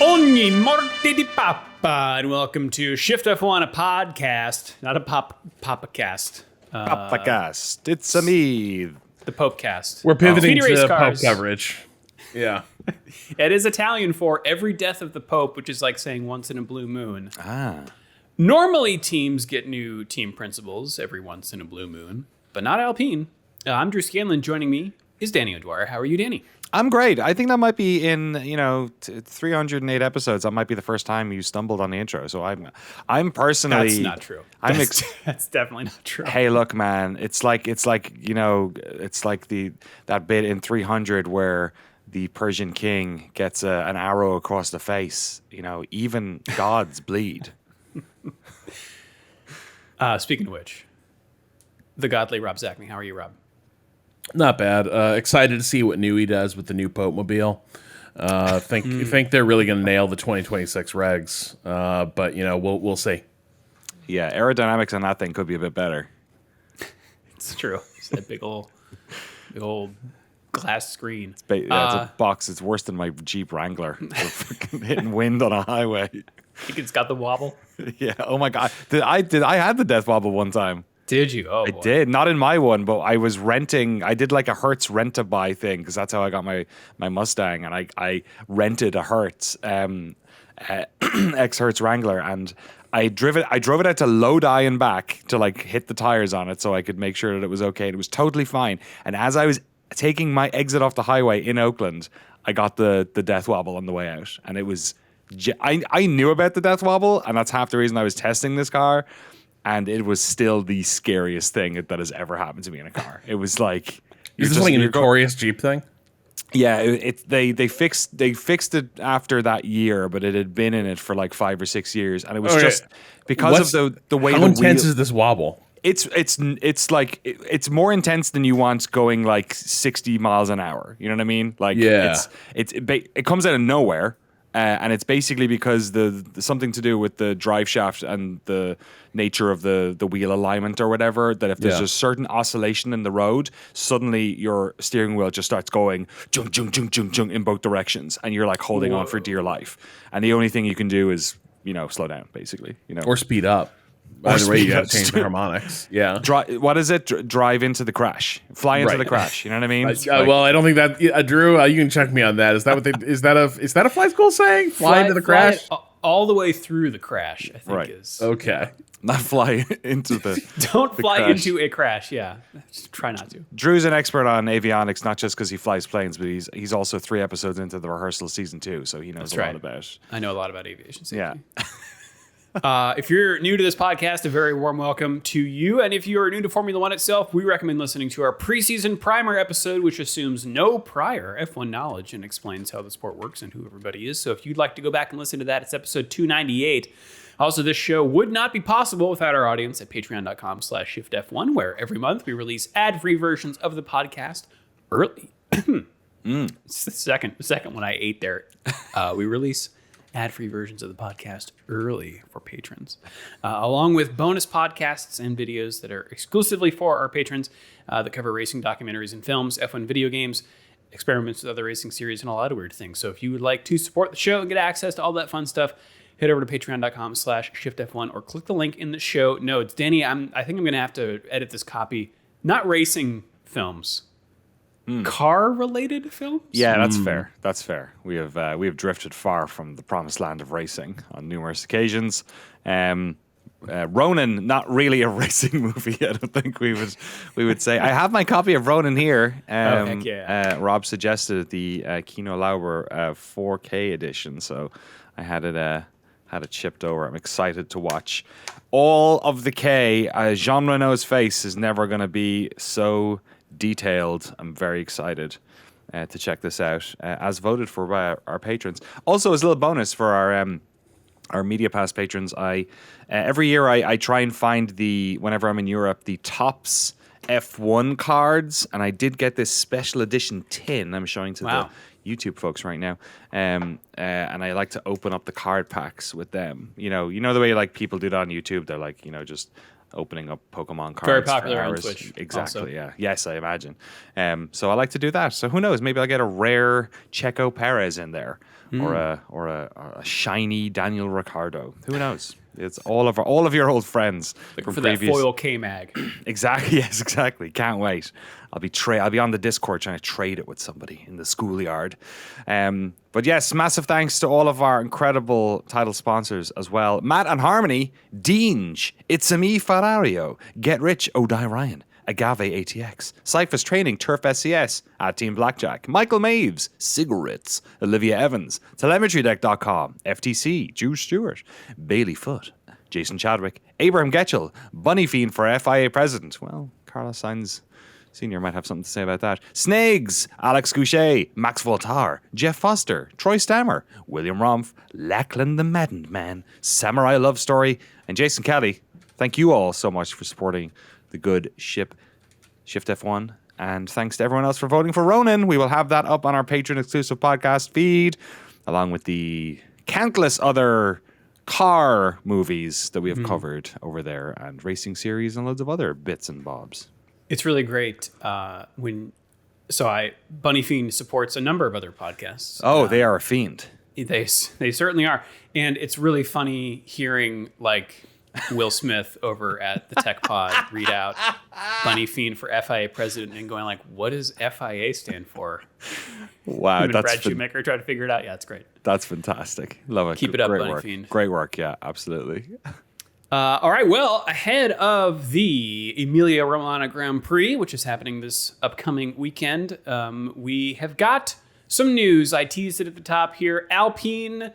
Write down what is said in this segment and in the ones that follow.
Ogni morte di papa, and welcome to Shift+F1, a podcast, not a papa-cast. Popcast. It's a me. The Popecast. We're pivoting Speedy race to Pope cars. coverage. Yeah. It is Italian for every death of the Pope, which is like saying once in a blue moon. Ah. Normally, teams get new team principals every once in a blue moon, but not Alpine. I'm Drew Scanlon. Joining me is Danny O'Dwyer. How are you, Danny? I'm great. I think that might be in, 308 episodes. That might be the first time you stumbled on the intro. So I'm personally. That's not true. That's definitely not true. Hey, look, man. It's like that bit in 300 where the Persian king gets an arrow across the face. Even gods bleed. Speaking of which, the godly Rob Zachney. How are you, Rob? Not bad. Excited to see what new he does with the new Pope Mobile. Think they're really going to nail the 2026 regs. But we'll see. Yeah, aerodynamics on that thing could be a bit better. It's true. It's that big old glass screen. It's a box. It's worse than my Jeep Wrangler. Hitting wind on a highway. I think it's got the wobble. Yeah. Oh my God. I had the death wobble one time. Did you? Oh, I did. Not in my one, but I was renting. I did like a Hertz rent-a-buy thing because that's how I got my Mustang, and I rented a Hertz ex-Hertz Wrangler, and I drove it out to Lodi and back to like hit the tires on it so I could make sure that it was okay. It was totally fine. And as I was taking my exit off the highway in Oakland, I got the death wobble on the way out, and it was. I knew about the death wobble, and that's half the reason I was testing this car. And it was still the scariest thing that has ever happened to me in a car. It was like, is this like a notorious Jeep thing? Yeah, they fixed it after that year, but it had been in it for like 5 or 6 years, and it was just because of the way. How intense is this wobble? It's like it's more intense than you want going like 60 miles an hour. You know what I mean? Like, yeah, it comes out of nowhere. And it's basically because the something to do with the drive shaft and the nature of the wheel alignment or whatever, that if there's a certain oscillation in the road, suddenly your steering wheel just starts going junk, junk, junk, junk, junk in both directions, and you're like holding on for dear life. And the only thing you can do is, slow down, basically. Or speed up. Either way, you got to change the harmonics. Yeah. What is it? Drive into the crash. Fly into the crash. You know what I mean? Well, I don't think that. Drew, you can check me on that. Is that what is that a flight school saying? Fly into the crash? All the way through the crash, I think is. Okay. Not fly into the. Don't fly into a crash. Yeah, just try not to. Drew's an expert on avionics, not just because he flies planes, but he's also 3 episodes into the rehearsal season 2, so he knows lot about. I know a lot about aviation safety. Yeah. If you're new to this podcast, a very warm welcome to you. And if you are new to Formula One itself, we recommend listening to our preseason primer episode, which assumes no prior F1 knowledge and explains how the sport works and who everybody is. So if you'd like to go back and listen to that, it's episode 298. Also, this show would not be possible without our audience at patreon.com/shiftf1, where every month we release ad-free versions of the podcast early. It's the second one I ate there. We release ad-free versions of the podcast early for patrons, along with bonus podcasts and videos that are exclusively for our patrons that cover racing documentaries and films, F1 video games, experiments with other racing series, and a lot of weird things. So if you would like to support the show and get access to all that fun stuff, head over to patreon.com/shiftf1 or click the link in the show notes. Danny, I think I'm going to have to edit this copy. Not racing films. Car-related films? Yeah, that's fair. That's fair. We have drifted far from the promised land of racing on numerous occasions. Ronin, not really a racing movie. I don't think we would say. I have my copy of Ronin here. Heck yeah. Rob suggested the Kino Lauber 4K edition, so I had it chipped over. I'm excited to watch all of the K. Jean Reno's face is never going to be so detailed. I'm very excited to check this out, as voted for by our patrons. Also, as a little bonus for our Media Pass patrons, every year I try and find whenever I'm in Europe, the Topps F1 cards, and I did get this special edition tin I'm showing to the YouTube folks right now, and I like to open up the card packs with them. You know the way like people do that on YouTube. They're like, just opening up Pokemon cards. Very for popular on hours. Twitch. Exactly. Also. Yeah. Yes, I imagine. So I like to do that. So who knows? Maybe I'll get a rare Checo Perez in there, or a shiny Daniel Ricciardo. Who knows? It's all of your old friends from For previous. that foil K-Mag. Exactly. Yes. Exactly. Can't wait. I'll be on the Discord trying to trade it with somebody in the schoolyard. But yes, massive thanks to all of our incredible title sponsors as well. Matt and Harmony, Deange, It's a Me Ferrario, Get Rich, O'Die Ryan, Agave ATX, Cyphers Training, Turf SCS, at Team Blackjack, Michael Maves, Cigarettes, Olivia Evans, TelemetryDeck.com, FTC, Drew Stewart, Bailey Foot, Jason Chadwick, Abraham Getchell, Bunny Fiend for FIA President. Well, Carlos Sainz Senior might have something to say about that. Snags, Alex Goucher, Max Voltar, Jeff Foster, Troy Stammer, William Rumpf, Lachlan the Maddened Man, Samurai Love Story, and Jason Kelly. Thank you all so much for supporting the good Shift+F1. And thanks to everyone else for voting for Ronan. We will have that up on our Patreon exclusive podcast feed, along with the countless other car movies that we have covered over there, and racing series and loads of other bits and bobs. It's really great Bunny Fiend supports a number of other podcasts. Oh, they are a fiend. They certainly are. And it's really funny hearing like Will Smith over at the Tech Pod read out Bunny Fiend for FIA President and going like, what does FIA stand for? Wow, Him and Brad Shoemaker tried to figure it out. Yeah, it's great. That's fantastic. Love it. Keep it up, Great Bunny work. Fiend. Great work. Yeah, absolutely. All right, well, ahead of the Emilia-Romagna Grand Prix, which is happening this upcoming weekend, we have got some news. I teased it at the top here. Alpine,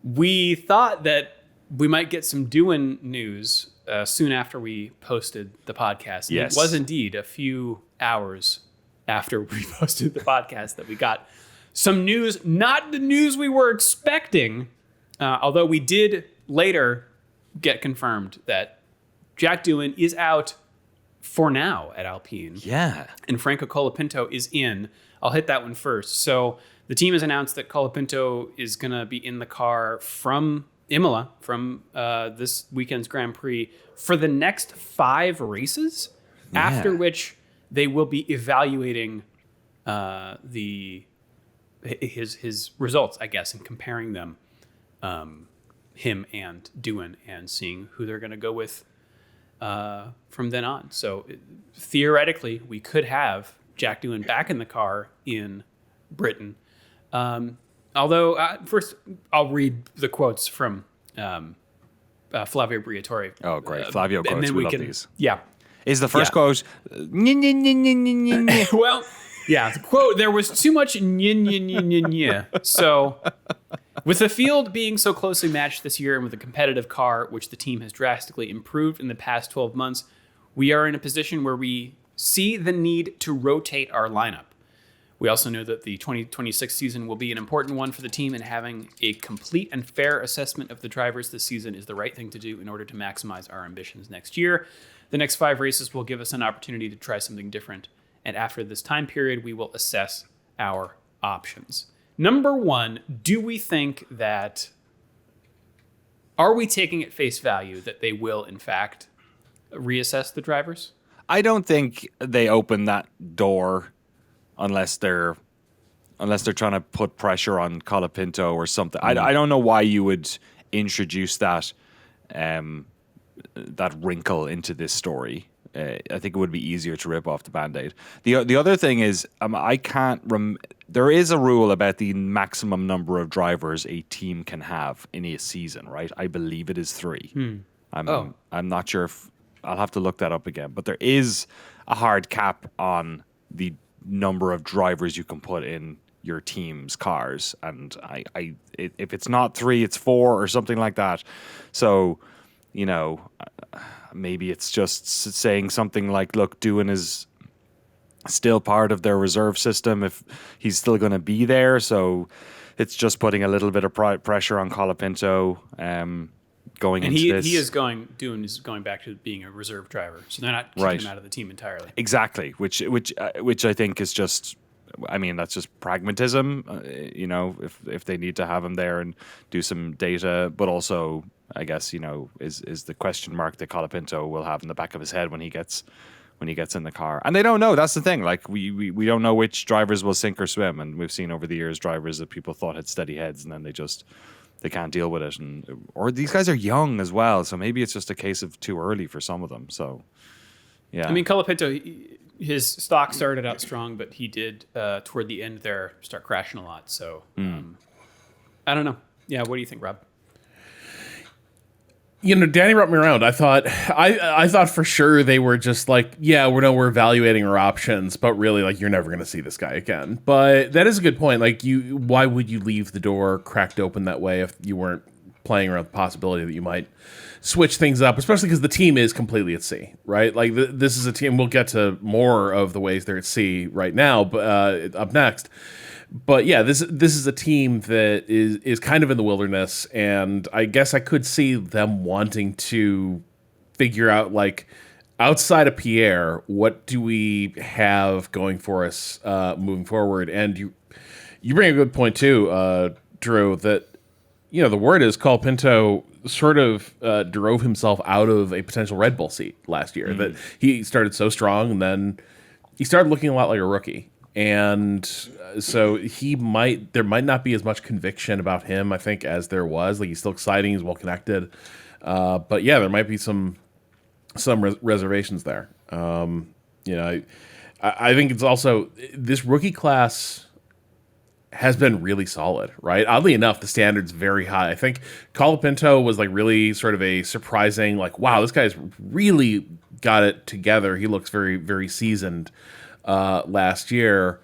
we thought that we might get some doing news soon after we posted the podcast. And Yes. It was indeed a few hours after we posted the podcast that we got some news, not the news we were expecting, although we did later get confirmed that Jack Doohan is out for now at Alpine. Yeah. And Franco Colapinto is in. I'll hit that one first. So the team has announced that Colapinto is going to be in the car from Imola, from this weekend's Grand Prix, for the next 5 races, after which they will be evaluating his results, I guess, and comparing them, him and Doohan, and seeing who they're going to go with from then on. So theoretically, we could have Jack Doohan back in the car in Britain. Although, first, I'll read the quotes from Flavio Briatore. Oh, great. Flavio quotes. We love these. Yeah. Is the first quote... Well, yeah, the quote, there was too much So, with the field being so closely matched this year and with a competitive car, which the team has drastically improved in the past 12 months, we are in a position where we see the need to rotate our lineup. We also know that the 2026 season will be an important one for the team, and having a complete and fair assessment of the drivers this season is the right thing to do in order to maximize our ambitions next year. The next 5 races will give us an opportunity to try something different, and after this time period, we will assess our options. Number 1, do we think that... Are we taking at face value that they will, in fact, reassess the drivers? I don't think they open that door unless they're trying to put pressure on Colapinto or something. I don't know why you would introduce that that wrinkle into this story. I think it would be easier to rip off the Band-Aid. The other thing is, I can't there is a rule about the maximum number of drivers a team can have in a season, right? I believe it is 3. I'm not sure if I'll have to look that up again, but there is a hard cap on the number of drivers you can put in your team's cars, and if it's not 3, it's 4 or something like that. So, you know, maybe it's just saying something like, look, Doohan is still part of their reserve system if he's still going to be there, so it's just putting a little bit of pressure on Colapinto going into this. Doohan is going back to being a reserve driver, so they're not kicking him out of the team entirely. Exactly, which I think is just, I mean, that's just pragmatism. You know, if they need to have him there and do some data, but also I guess, is the question mark that Colapinto will have in the back of his head when he gets in the car. And they don't know. That's the thing. Like we don't know which drivers will sink or swim. And we've seen over the years drivers that people thought had steady heads, and then they can't deal with it. Or these guys are young as well, so maybe it's just a case of too early for some of them. So yeah. I mean, Colapinto, his stock started out strong, but he did toward the end there start crashing a lot. So I don't know. Yeah, what do you think, Rob? Danny brought me around. I thought for sure they were just like, yeah, we're evaluating our options, but really, like, you're never going to see this guy again. But that is a good point. Like, why would you leave the door cracked open that way if you weren't playing around with the possibility that you might switch things up, especially because the team is completely at sea, right? Like, this is a team. We'll get to more of the ways they're at sea right now, but up next. But yeah, this is a team that is kind of in the wilderness, and I guess I could see them wanting to figure out, like, outside of Pierre, what do we have going for us moving forward? And you bring a good point too, Drew, that the word is Colapinto sort of drove himself out of a potential Red Bull seat last year. That he started so strong, and then he started looking a lot like a rookie. And so there might not be as much conviction about him, I think, as there was. Like, he's still exciting, he's well connected, but yeah, there might be some reservations there. I think it's also this rookie class has been really solid, right? Oddly enough, the standard's very high. I think Colapinto was like really sort of a surprising, like, wow, this guy's really got it together. He looks very, very seasoned. Last year.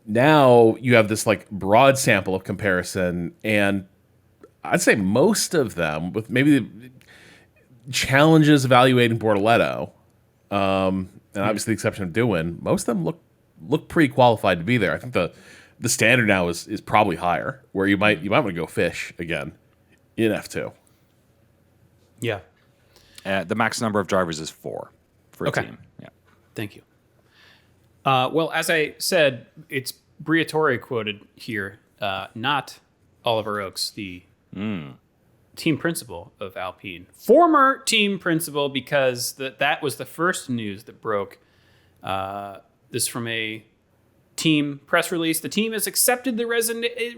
Now you have this like broad sample of comparison, and I'd say most of them, with maybe the challenges evaluating Bortoletto, and obviously the exception of Dewin, most of them look pretty qualified to be there. I think the standard now is probably higher, where you might want to go fish again in F2. Yeah. The max number of drivers is 4 for a team. Yeah. Thank you. Well, as I said, it's Briatore quoted here, not Oliver Oakes, the team principal of Alpine. Former team principal, because that was the first news that broke. This from a team press release. The team has accepted the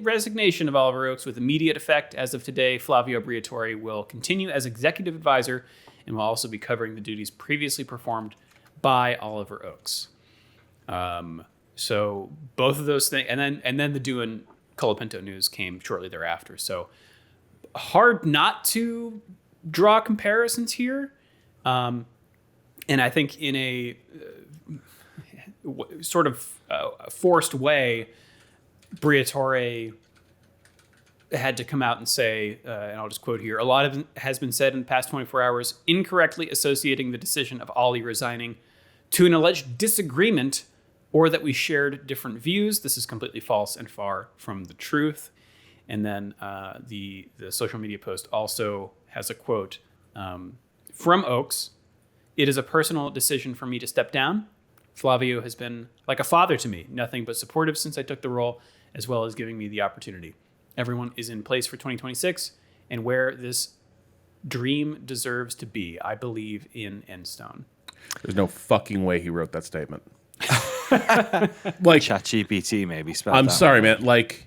resignation of Oliver Oakes with immediate effect. As of today, Flavio Briatore will continue as executive advisor and will also be covering the duties previously performed by Oliver Oakes. So both of those things, and then the Dewin Colapinto news came shortly thereafter. So hard not to draw comparisons here. And I think in a sort of forced way, Briatore had to come out and say, and I'll just quote here, a lot of it has been said in the past 24 hours, incorrectly associating the decision of Ollie resigning to an alleged disagreement or that we shared different views. This is completely false and far from the truth. And then the social media post also has a quote from Oakes. It is a personal decision for me to step down. Flavio has been like a father to me, nothing but supportive since I took the role, as well as giving me the opportunity. Everyone is in place for 2026 and where this dream deserves to be. I believe in Enstone. There's no fucking way he wrote that statement. Like ChatGPT maybe. I'm sorry, man. Like,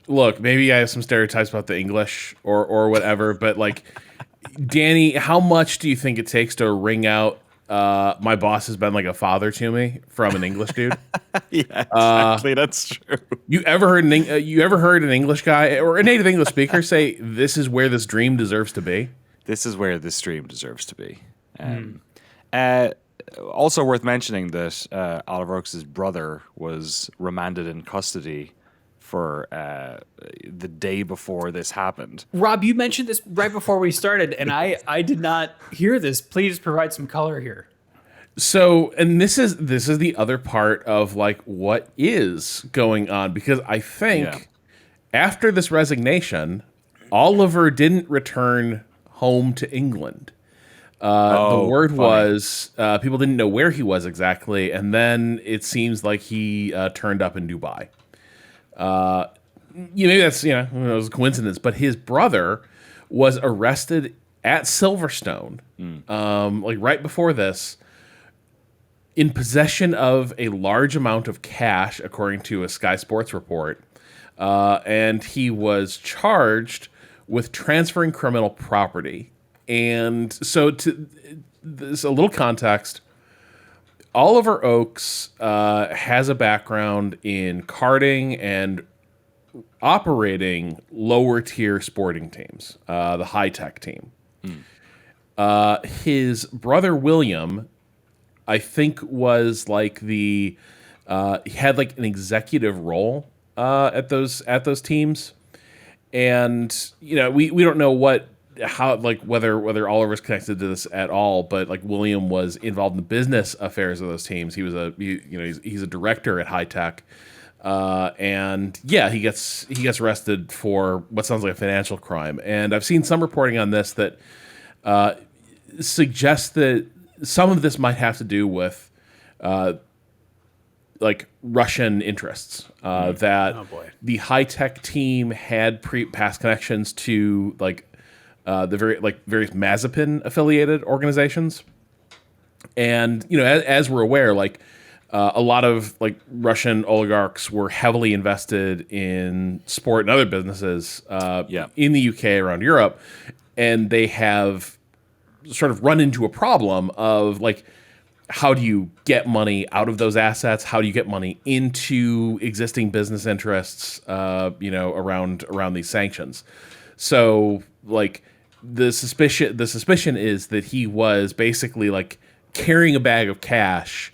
look, maybe I have some stereotypes about the English or whatever, but like, Danny, how much do you think it takes to wring out my boss has been like a father to me from an English dude? Yeah, exactly. That's true. You ever heard an English guy or a native English speaker say, "This is where this dream deserves to be"? This is where this dream deserves to be. Also worth mentioning that Oliver Oakes' brother was remanded in custody for the day before this happened. Rob, you mentioned this right before we started, and I did not hear this. Please provide some color here. So, and this is the other part of like what is going on, because I think after this resignation, Oliver didn't return home to England. The word was people didn't know where he was exactly, and then it seems like he turned up in Dubai. Maybe that's it was a coincidence, but his brother was arrested at Silverstone, like right before this, in possession of a large amount of cash, according to a Sky Sports report. And he was charged with transferring criminal property. And so, to this a little context, Oliver Oakes has a background in karting and operating lower tier sporting teams, the high tech team. His brother William, I think, was like he had like an executive role at those teams, and we don't know whether Oliver's connected to this at all, but like William was involved in the business affairs of those teams. He was he's a director at High Tech. And yeah, he gets arrested for what sounds like a financial crime. And I've seen some reporting on this that suggests that some of this might have to do with like Russian interests. That the High Tech team had past connections to like the various Mazepin affiliated organizations, and as we're aware, like. A lot of like Russian oligarchs were heavily invested in sport and other businesses in the UK, around Europe, and they have sort of run into a problem of like, how do you get money out of those assets? How do you get money into existing business interests? Around these sanctions. So like the suspicion is that he was basically like carrying a bag of cash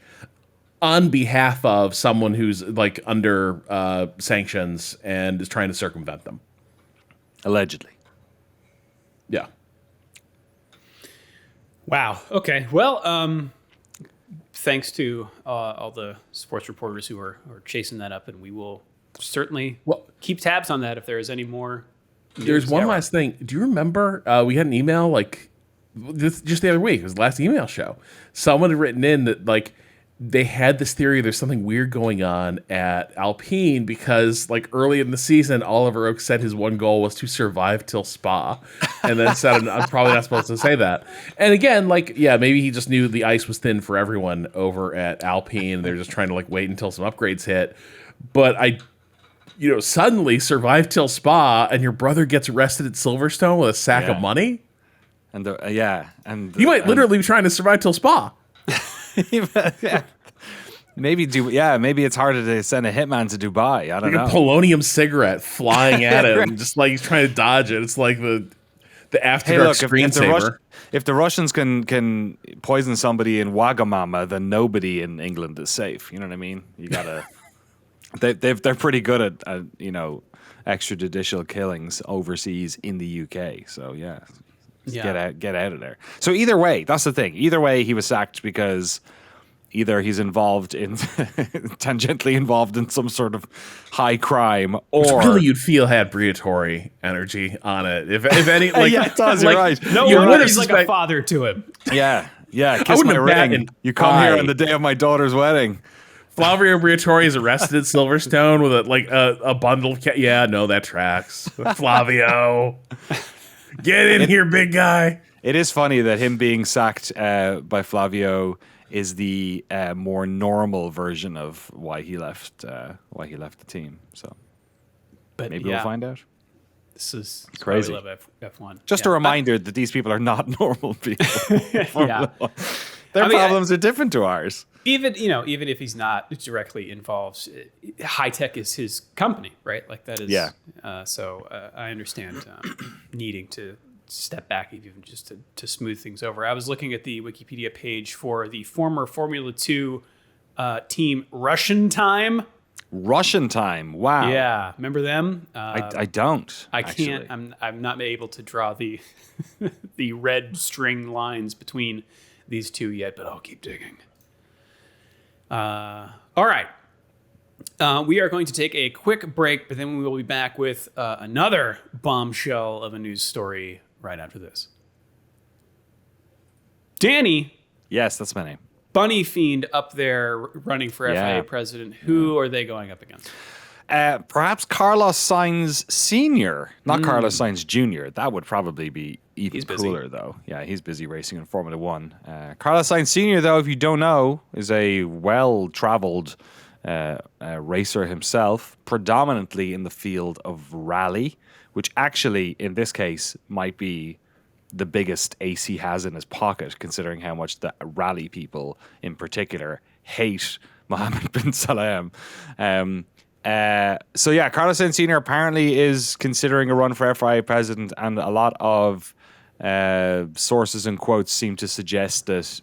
on behalf of someone who's like under sanctions and is trying to circumvent them. Allegedly. Yeah. Wow. Okay. Well, thanks to all the sports reporters who are chasing that up, and we will certainly keep tabs on that if there is any more. There's one last thing. Do you remember we had an email like this just the other week? It was the last email show. Someone had written in that like they had this theory there's something weird going on at Alpine because like early in the season, Oliver Oakes said his one goal was to survive till Spa, and then said, I'm probably not supposed to say that. And again, like, yeah, maybe he just knew the ice was thin for everyone over at Alpine, and they're just trying to like wait until some upgrades hit. But suddenly survive till Spa, and your brother gets arrested at Silverstone with a sack of money. And you might literally be trying to survive till Spa. Yeah. Maybe it's harder to send a hitman to Dubai. I don't know. A polonium cigarette flying at him, just like he's trying to dodge it. It's like the After Dark screensaver. If the Russians can poison somebody in Wagamama, then nobody in England is safe. You know what I mean? You gotta. They're pretty good at extrajudicial killings overseas in the UK. So yeah. Get out of there. So either way, that's the thing. Either way, he was sacked because either he's tangentially involved in some sort of high crime, or which really you'd feel had Briatore energy on it. If any, like, yeah, it does. You're right. No wonder he's like a father to him. Yeah. Kiss my ring. You come here on the day of my daughter's wedding. Flavio Briatore is arrested at Silverstone with a bundle. That tracks. Flavio. Get in here, big guy. It is funny that him being sacked by Flavio is the more normal version of why he left the team. So, but maybe we'll find out. This is crazy. I love F1. Just a reminder that these people are not normal people. Yeah. Their problems are different to ours. Even if he's not directly involved, High Tech is his company, right? Like that is. Yeah. So I understand needing to step back even just to smooth things over. I was looking at the Wikipedia page for the former Formula 2 team Russian Time. Russian Time. Wow. Yeah, remember them? I don't. I can't. I'm not able to draw the the red string lines between these two yet, but I'll keep digging. All right. We are going to take a quick break, but then we will be back with another bombshell of a news story right after this. Danny. Yes, that's my name. Bunny Fiend up there running for FIA president. Who are they going up against? perhaps Carlos Sainz Sr., not Carlos Sainz Jr. That would probably be even cooler, though. Yeah, he's busy racing in Formula One. Carlos Sainz Sr., though, if you don't know, is a well-traveled racer himself, predominantly in the field of rally, which actually, in this case, might be the biggest ace he has in his pocket, considering how much the rally people in particular hate Mohammed bin Salem. So yeah, Carlos Sainz Sr. apparently is considering a run for FIA president, and a lot of sources and quotes seem to suggest that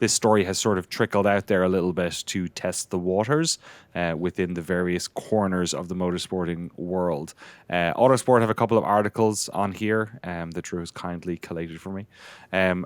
this story has sort of trickled out there a little bit to test the waters within the various corners of the motorsporting world. Autosport have a couple of articles on here that Drew has kindly collated for me.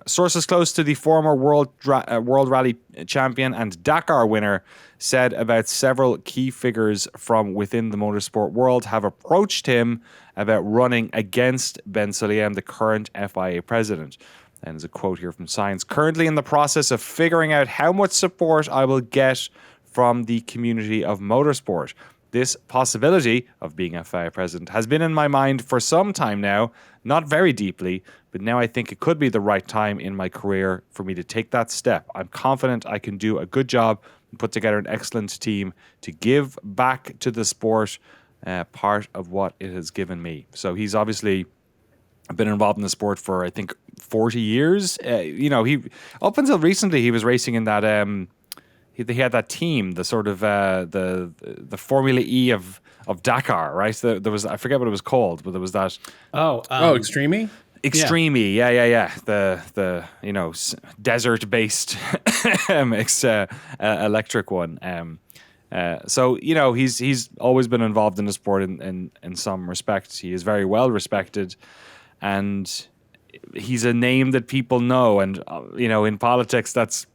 Sources close to the former World Rally champion and Dakar winner said about several key figures from within the motorsport world have approached him about running against Ben Sulayem, the current FIA president. And there's a quote here from Science. Currently in the process of figuring out how much support I will get from the community of motorsport. This possibility of being FIA president has been in my mind for some time now, not very deeply, but now I think it could be the right time in my career for me to take that step. I'm confident I can do a good job and put together an excellent team to give back to the sport part of what it has given me. So he's obviously been involved in the sport for, I think, 40 years. He up until recently, he was racing in that... He had that team, the sort of the Formula E of Dakar, right? There was, I forget what it was called, but there was that. Extreme E? Extreme E, yeah. The desert-based electric one. So he's always been involved in the sport in some respects. He is very well respected, and he's a name that people know. And in politics, that's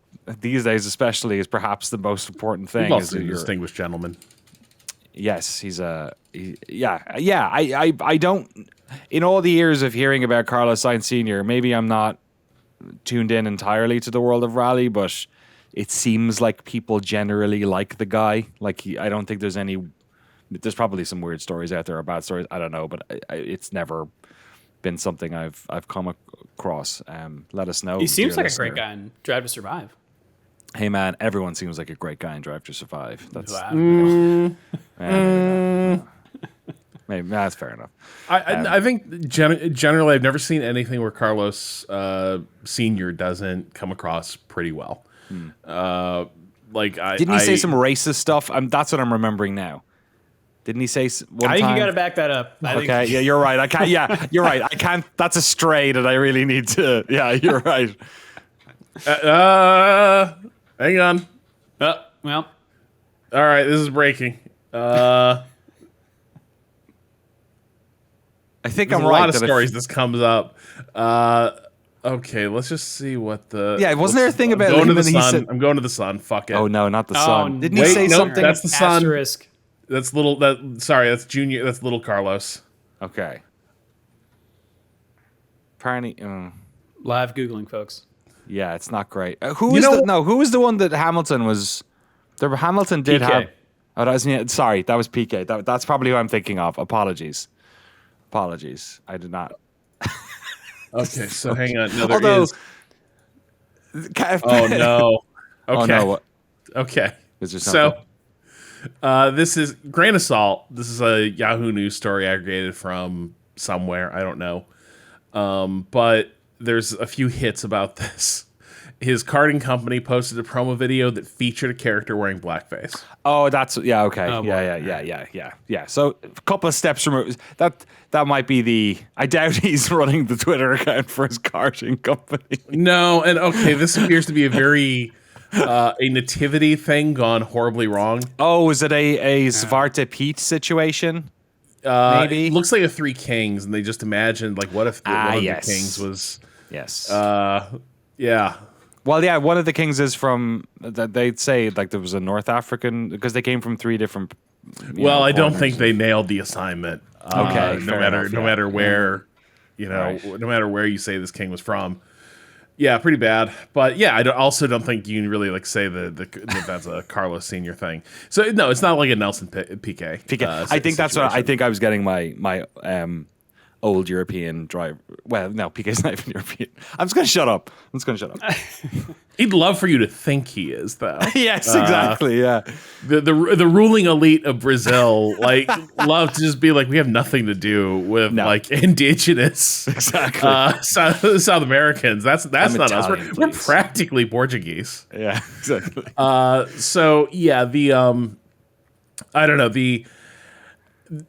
these days especially is perhaps the most important thing. He's a distinguished gentleman. Yes, I don't. In all the years of hearing about Carlos Sainz Sr., maybe I'm not tuned in entirely to the world of rally, but it seems like people generally like the guy. I don't think there's any. There's probably some weird stories out there or bad stories. I don't know, but it's never been something I've come across. Let us know. He seems like a great guy in Drive to Survive. Hey man, everyone seems like a great guy in Drive to Survive. That's maybe that's fair enough. I think generally I've never seen anything where Carlos Senior doesn't come across pretty well. Didn't he say some racist stuff? That's what I'm remembering now. Didn't he say one I think time? You got to back that up. Yeah, you're right. I can't. Yeah, you're right. I can't. That's a stray that I really need to. Yeah, you're right. Hang on. Well. All right, this is breaking. I think I'm right. A lot of stories this comes up. Okay, let's just see what the... Yeah, wasn't there a thing about... I'm going to the sun. I'm going to the sun. Fuck it. Oh, no, not the sun. Didn't he wait, say no, something? That's the sun. Asterisk. That's little... Sorry, that's Junior. That's little Carlos. Okay. Apparently... Live Googling, folks. Yeah, it's not great. Who was the one that Hamilton was... Hamilton did PK. have... Oh, that was, sorry, that was PK. That's probably who I'm thinking of. Apologies. I did not... Okay, so hang on. No, Although, is. Oh no. Okay. Oh, no. Okay. Is there something? So, this is grain of salt. This is a Yahoo News story aggregated from somewhere. I don't know. But there's a few hits about this. His karting company posted a promo video that featured a character wearing blackface. Oh, that's yeah. Okay, Oh, yeah. So a couple of steps removed. That might be the. I doubt he's running the Twitter account for his karting company. No, and okay, this appears to be a very a nativity thing gone horribly wrong. Oh, is it a Zwarte Piet situation? Maybe It looks like a Three Kings, and they just imagined like what if one of yes. the kings was yeah. Well, yeah, one of the kings is from that they'd say like there was a North African because they came from three different. I don't think they nailed the assignment. Okay, no matter where, no matter where you say this king was from. Yeah, pretty bad. But yeah, also don't think you can really like say that that's a Carlos Senior thing. So no, it's not like a Nelson Piqué. I think that's what I think. I was getting my old European driver. Well, no, Piqué's not even European. I'm just gonna shut up. He'd love for you to think he is, though. Yes, exactly. Yeah, the ruling elite of Brazil like love to just be like, we have nothing to do with like indigenous South Americans. That's not Italian, us. We're practically Portuguese. Yeah, exactly. So yeah, I don't know,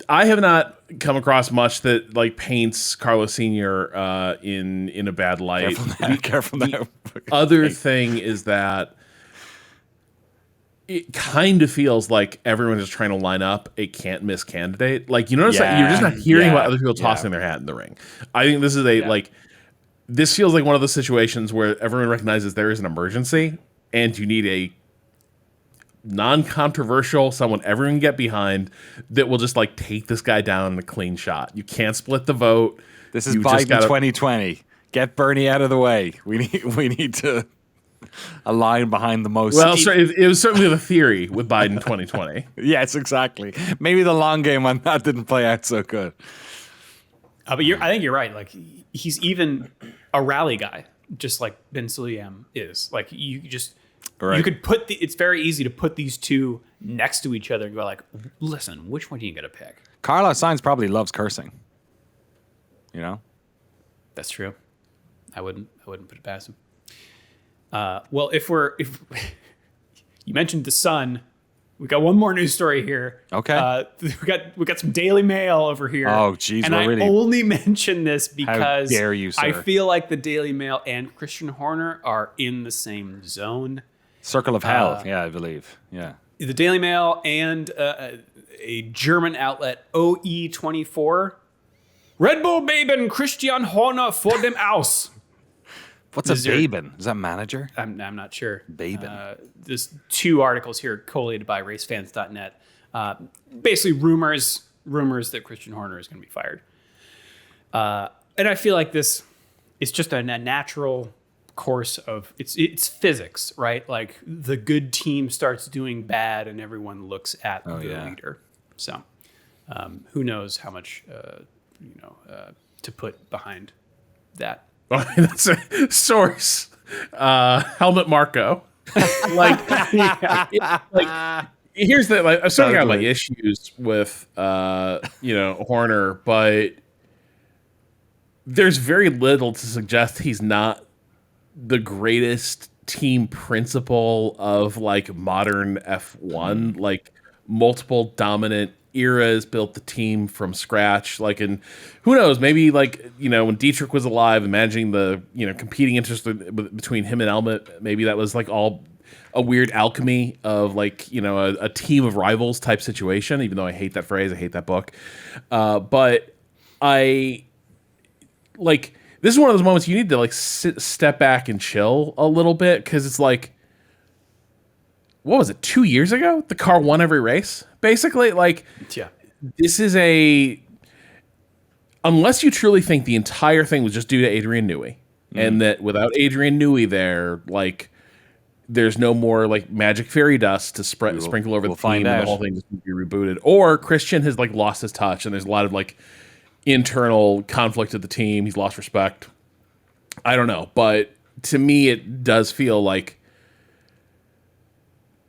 I have not come across much that like paints Carlos Senior in a bad light. Careful now. Other thing is that it kind of feels like everyone is trying to line up a can't miss candidate. Like, you notice that you're just not hearing about other people tossing their hat in the ring. I think this is this feels like one of those situations where everyone recognizes there is an emergency and you need a non-controversial, someone everyone can get behind that will just like take this guy down in a clean shot. You can't split the vote. This is Biden 2020. Get Bernie out of the way. We need to align behind the most. Well, it was certainly the theory with Biden 2020. Yes, exactly. Maybe the long game on that didn't play out so good. But I think you're right. Like, he's even a rally guy, just like Ben Sulayem is. Like, you just... Right. You could it's very easy to put these two next to each other and go like, listen, which one are you going to pick? Carlos Sainz probably loves cursing. You know? That's true. I wouldn't put it past him. Well, if you mentioned the Sun, we got one more news story here. Okay. We got some Daily Mail over here. Oh, geez. And only mention this because how dare you, sir. I feel like the Daily Mail and Christian Horner are in the same zone. Circle of Hell, I believe. Yeah. The Daily Mail and a German outlet, OE24. Red Bull Baben Christian Horner vor dem Aus. What's a Baben? Is that manager? I'm not sure. Baben. There's two articles here collated by racefans.net. Basically rumors that Christian Horner is going to be fired. And I feel like this is just a natural course of it's physics, right? Like the good team starts doing bad and everyone looks at the leader. So who knows how much to put behind that. That's a source. Helmut Marko. Here's the I'm starting to have my issues with Horner, but there's very little to suggest he's not the greatest team principal of like modern F1, like multiple dominant eras, built the team from scratch. Like, and who knows, maybe like, when Dietrich was alive and managing the, competing interest between him and Helmut, maybe that was like all a weird alchemy of like, a team of rivals type situation, even though I hate that phrase. I hate that book. But this is one of those moments you need to like step back and chill a little bit, because it's like, what was it, 2 years ago? The car won every race, basically. Like, this is unless you truly think the entire thing was just due to Adrian Newey, and that without Adrian Newey there, like, there's no more like magic fairy dust to sprinkle over the team, and the whole thing just be rebooted, or Christian has like lost his touch, and there's a lot of like internal conflict of the team. He's lost respect. I don't know, but to me, it does feel like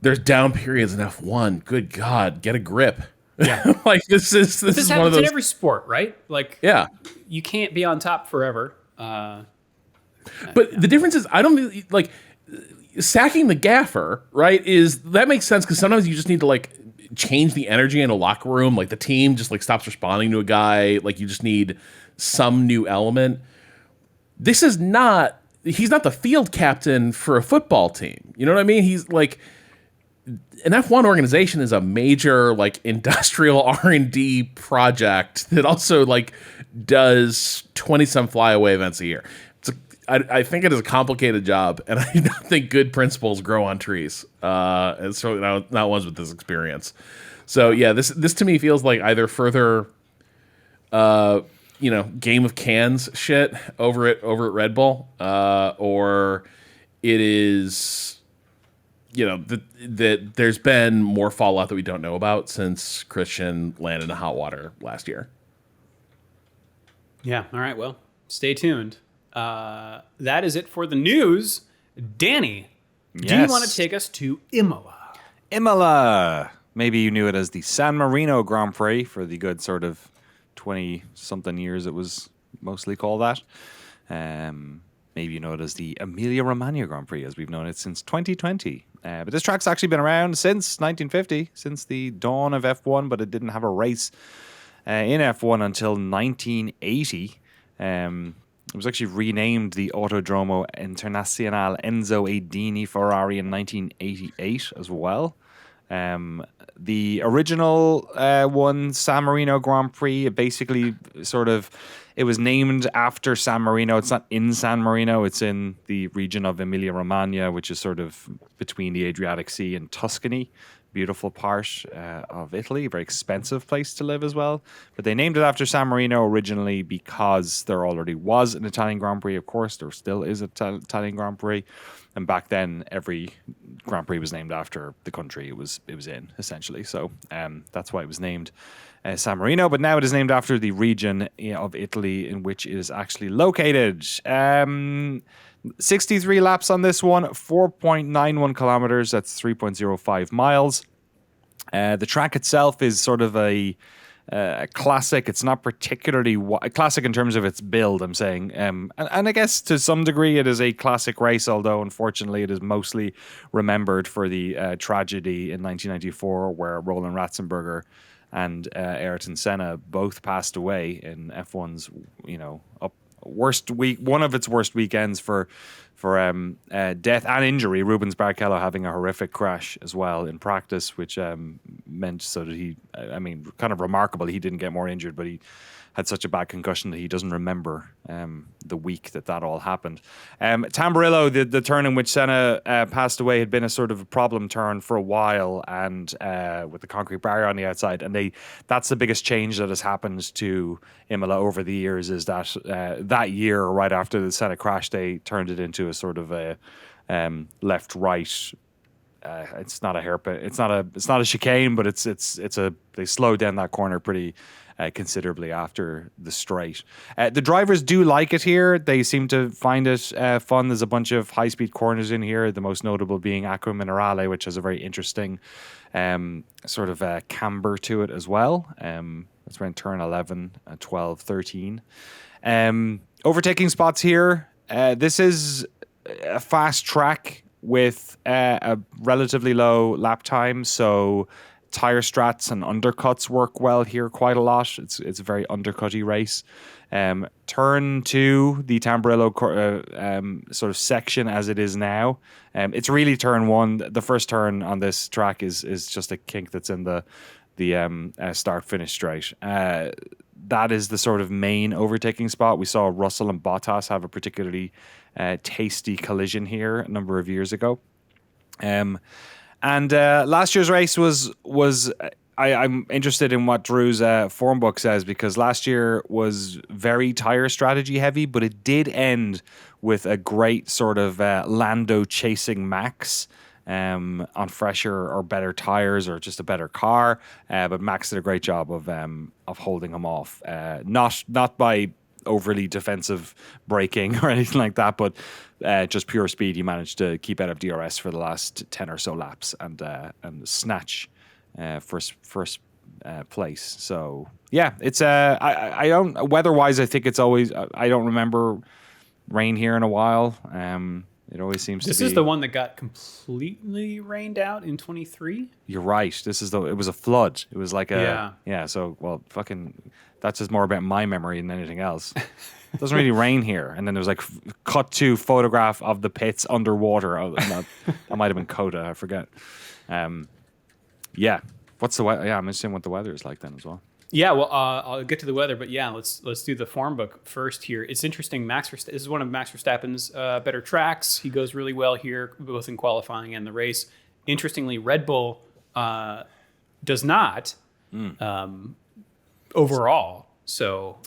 there's down periods in F1. Good God, get a grip. Yeah, like this is one of those in every sport, right? Like, you can't be on top forever. But the difference is, I don't like sacking the gaffer. Right? That makes sense, because sometimes you just need to like change the energy in a locker room. Like the team just like stops responding to a guy. Like you just need some new element. This is not. He's not the field captain for a football team. You know what I mean? He's like, an F1 organization is a major like industrial R&D project that also like does 20-some flyaway events a year. I think it is a complicated job, and I don't think good principles grow on trees. And certainly not ones with this experience. So yeah, this to me feels like either further game of cans shit over at Red Bull, or it is that there's been more fallout that we don't know about since Christian landed in the hot water last year. Yeah. All right. Well, stay tuned. That is it for the news. Danny, do you want to take us to Imola? Imola. Maybe you knew it as the San Marino Grand Prix for the good sort of 20-something years it was mostly called that. Maybe you know it as the Emilia-Romagna Grand Prix, as we've known it since 2020. But this track's actually been around since 1950, since the dawn of F1, but it didn't have a race in F1 until 1980. It was actually renamed the Autodromo Internazionale Enzo E. Dini Ferrari in 1988 as well. The original one, San Marino Grand Prix, it basically it was named after San Marino. It's not in San Marino. It's in the region of Emilia-Romagna, which is sort of between the Adriatic Sea and Tuscany. Beautiful part of Italy, very expensive place to live as well. But they named it after San Marino originally because there already was an Italian Grand Prix. Of course, there still is an Italian Grand Prix. And back then, every Grand Prix was named after the country it was in, essentially. So that's why it was named San Marino. But now it is named after the region of Italy in which it is actually located. 63 laps on this one, 4.91 kilometers. That's 3.05 miles. The track itself is sort of a classic. It's not particularly classic in terms of its build, I'm saying. And I guess to some degree it is a classic race, although unfortunately it is mostly remembered for the tragedy in 1994 where Roland Ratzenberger and Ayrton Senna both passed away in F1's, worst week, one of its worst weekends for death and injury. Rubens Barrichello having a horrific crash as well in practice, which meant so that kind of remarkable. He didn't get more injured, but he had such a bad concussion that he doesn't remember the week that all happened. Tamburello, the turn in which Senna passed away, had been a sort of a problem turn for a while, and with the concrete barrier on the outside, and that's the biggest change that has happened to Imola over the years, is that that year, right after the Senna crash, they turned it into a sort of a left-right. It's not a hairpin. It's not a chicane, but they slowed down that corner pretty considerably after the straight. The drivers do like it here. They seem to find it fun. There's a bunch of high-speed corners in here, the most notable being Acqua Minerale, which has a very interesting sort of camber to it as well. It's around turn 11, 12, 13. Overtaking spots here. This is a fast track with a relatively low lap time, so tire strats and undercuts work well here quite a lot. It's a very undercutty race. Turn 2, the Tamburello sort of section as it is now. It's really turn 1. The first turn on this track is just a kink that's in the start-finish straight. That is the sort of main overtaking spot. We saw Russell and Bottas have a particularly tasty collision here a number of years ago. And last year's race was I'm interested in what Drew's form book says, because last year was very tire strategy heavy, but it did end with a great sort of Lando chasing Max on fresher or better tires or just a better car. But Max did a great job of holding him off, not by overly defensive braking or anything like that, but just pure speed. He managed to keep out of DRS for the last 10 or so laps and snatch first place. So yeah, it's I don't, weather-wise, I think it's always, I don't remember rain here in a while. It always seems to be. This is the one that got completely rained out in 23. You're right. It was a flood. It was like yeah. So that's just more about my memory than anything else. It doesn't really rain here. And then there's like cut to photograph of the pits underwater. That might have been Coda. I forget. Yeah. What's the weather? Yeah, I'm interested in what the weather is like then as well. Yeah, well, I'll get to the weather, but yeah, let's do the form book first here. It's interesting. This is one of Max Verstappen's better tracks. He goes really well here, both in qualifying and the race. Interestingly, Red Bull does not overall. So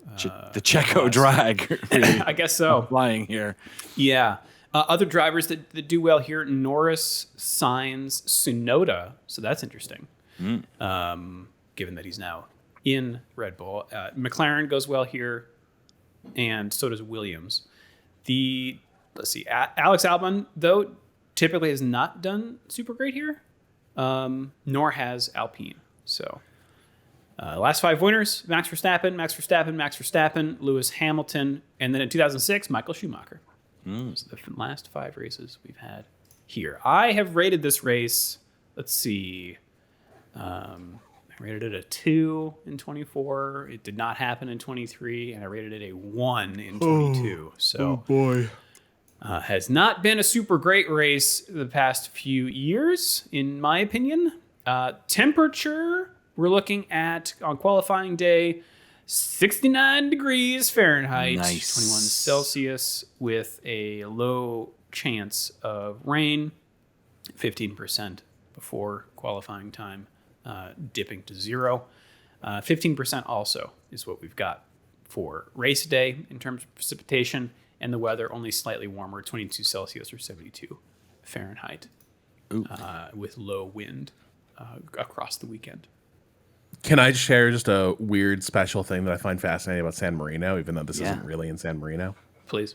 The Checo drag. Really I guess so. flying here. Yeah. Other drivers that do well here: Norris, Sainz, Tsunoda. So that's interesting. Given that he's now in Red Bull, McLaren goes well here, and so does Williams. Let's see, Alex Albon though typically has not done super great here, nor has Alpine. So last 5 winners: Max Verstappen, Lewis Hamilton, and then in 2006, Michael Schumacher. Those are the last 5 races we've had here. I have rated this race. Let's see. I rated it a 2 in 24. It did not happen in 23, and I rated it a 1 in 22. So, boy. Has not been a super great race the past few years, in my opinion. Temperature, we're looking at on qualifying day, 69 degrees Fahrenheit, Nice. 21 Celsius, with a low chance of rain, 15% before qualifying time, dipping to 0. 15% also is what we've got for race day in terms of precipitation, and the weather only slightly warmer, 22 Celsius or 72 Fahrenheit, with low wind across the weekend. Can I share just a weird special thing that I find fascinating about San Marino, even though this isn't really in San Marino? Please.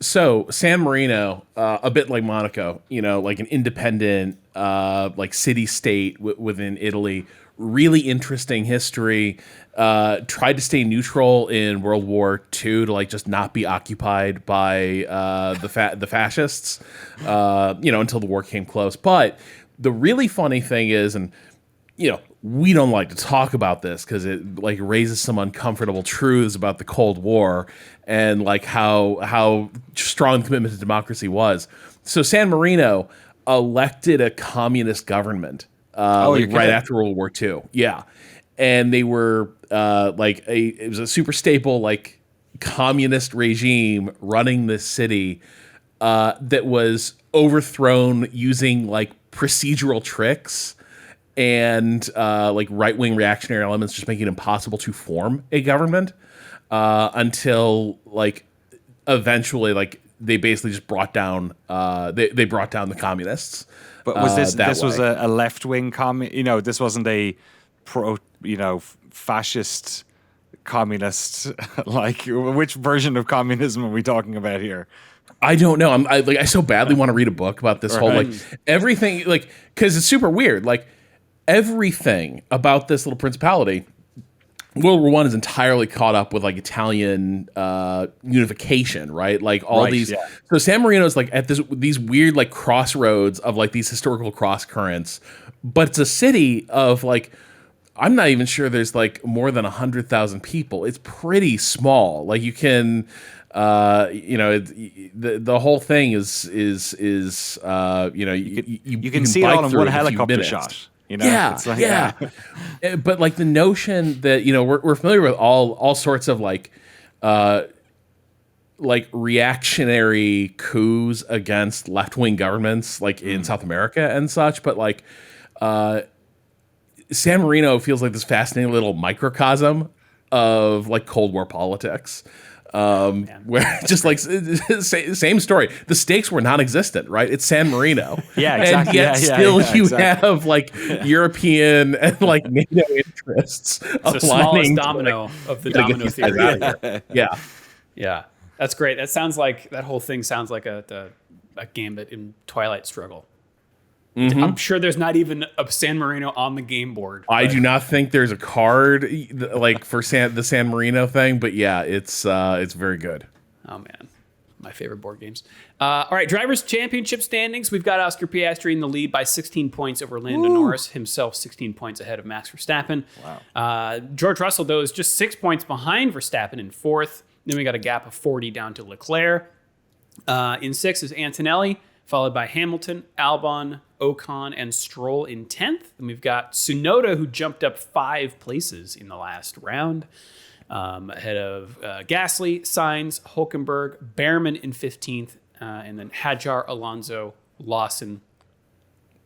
So San Marino, a bit like Monaco, like an independent, like city-state within Italy, really interesting history, tried to stay neutral in World War II to like just not be occupied by the fascists, until the war came close. But the really funny thing is, and we don't like to talk about this because it like raises some uncomfortable truths about the Cold War and like how strong the commitment to democracy was. So San Marino elected a communist government right after World War II. Yeah. And they were it was a super stable like communist regime running this city that was overthrown using like procedural tricks and like right-wing reactionary elements, just making it impossible to form a government until like eventually like they basically just brought down they brought down the communists. But was this was way. a left-wing this wasn't a pro fascist communist. Like, which version of communism are we talking about here? I don't know. I so badly want to read a book about this whole like everything, like, because it's super weird. Like everything about this little principality, World War I is entirely caught up with like Italian unification, right? Like all these. Yeah. So San Marino is like at these weird like crossroads of like these historical cross currents, but it's a city of like, I'm not even sure there's like more than 100,000 people. It's pretty small. Like you can. The whole thing is you can see it all in one helicopter shot. It's like, but like the notion that we're familiar with all sorts of like reactionary coups against left-wing governments like in South America and such, but like San Marino feels like this fascinating little microcosm of like Cold War politics. Where just like same story, the stakes were non-existent, right? It's San Marino, exactly. And yet still you have like European and like NATO interests. It's the smallest domino of the domino theory. Yeah, that's great. That sounds like that whole thing sounds like a Gambit in Twilight Struggle. Mm-hmm. I'm sure there's not even a San Marino on the game board. I do not think there's a card like for the San Marino thing, but yeah, it's very good. Oh man, my favorite board games. All right, drivers' championship standings. We've got Oscar Piastri in the lead by 16 points over Lando Norris, himself 16 points ahead of Max Verstappen. Wow. George Russell though is just 6 points behind Verstappen in fourth. Then we got a gap of 40 down to Leclerc. In sixth is Antonelli, followed by Hamilton, Albon, Ocon, and Stroll in 10th. And we've got Tsunoda, who jumped up 5 places in the last round, ahead of Gasly, Sainz, Hulkenberg, Behrman in 15th, and then Hadjar, Alonso, Lawson,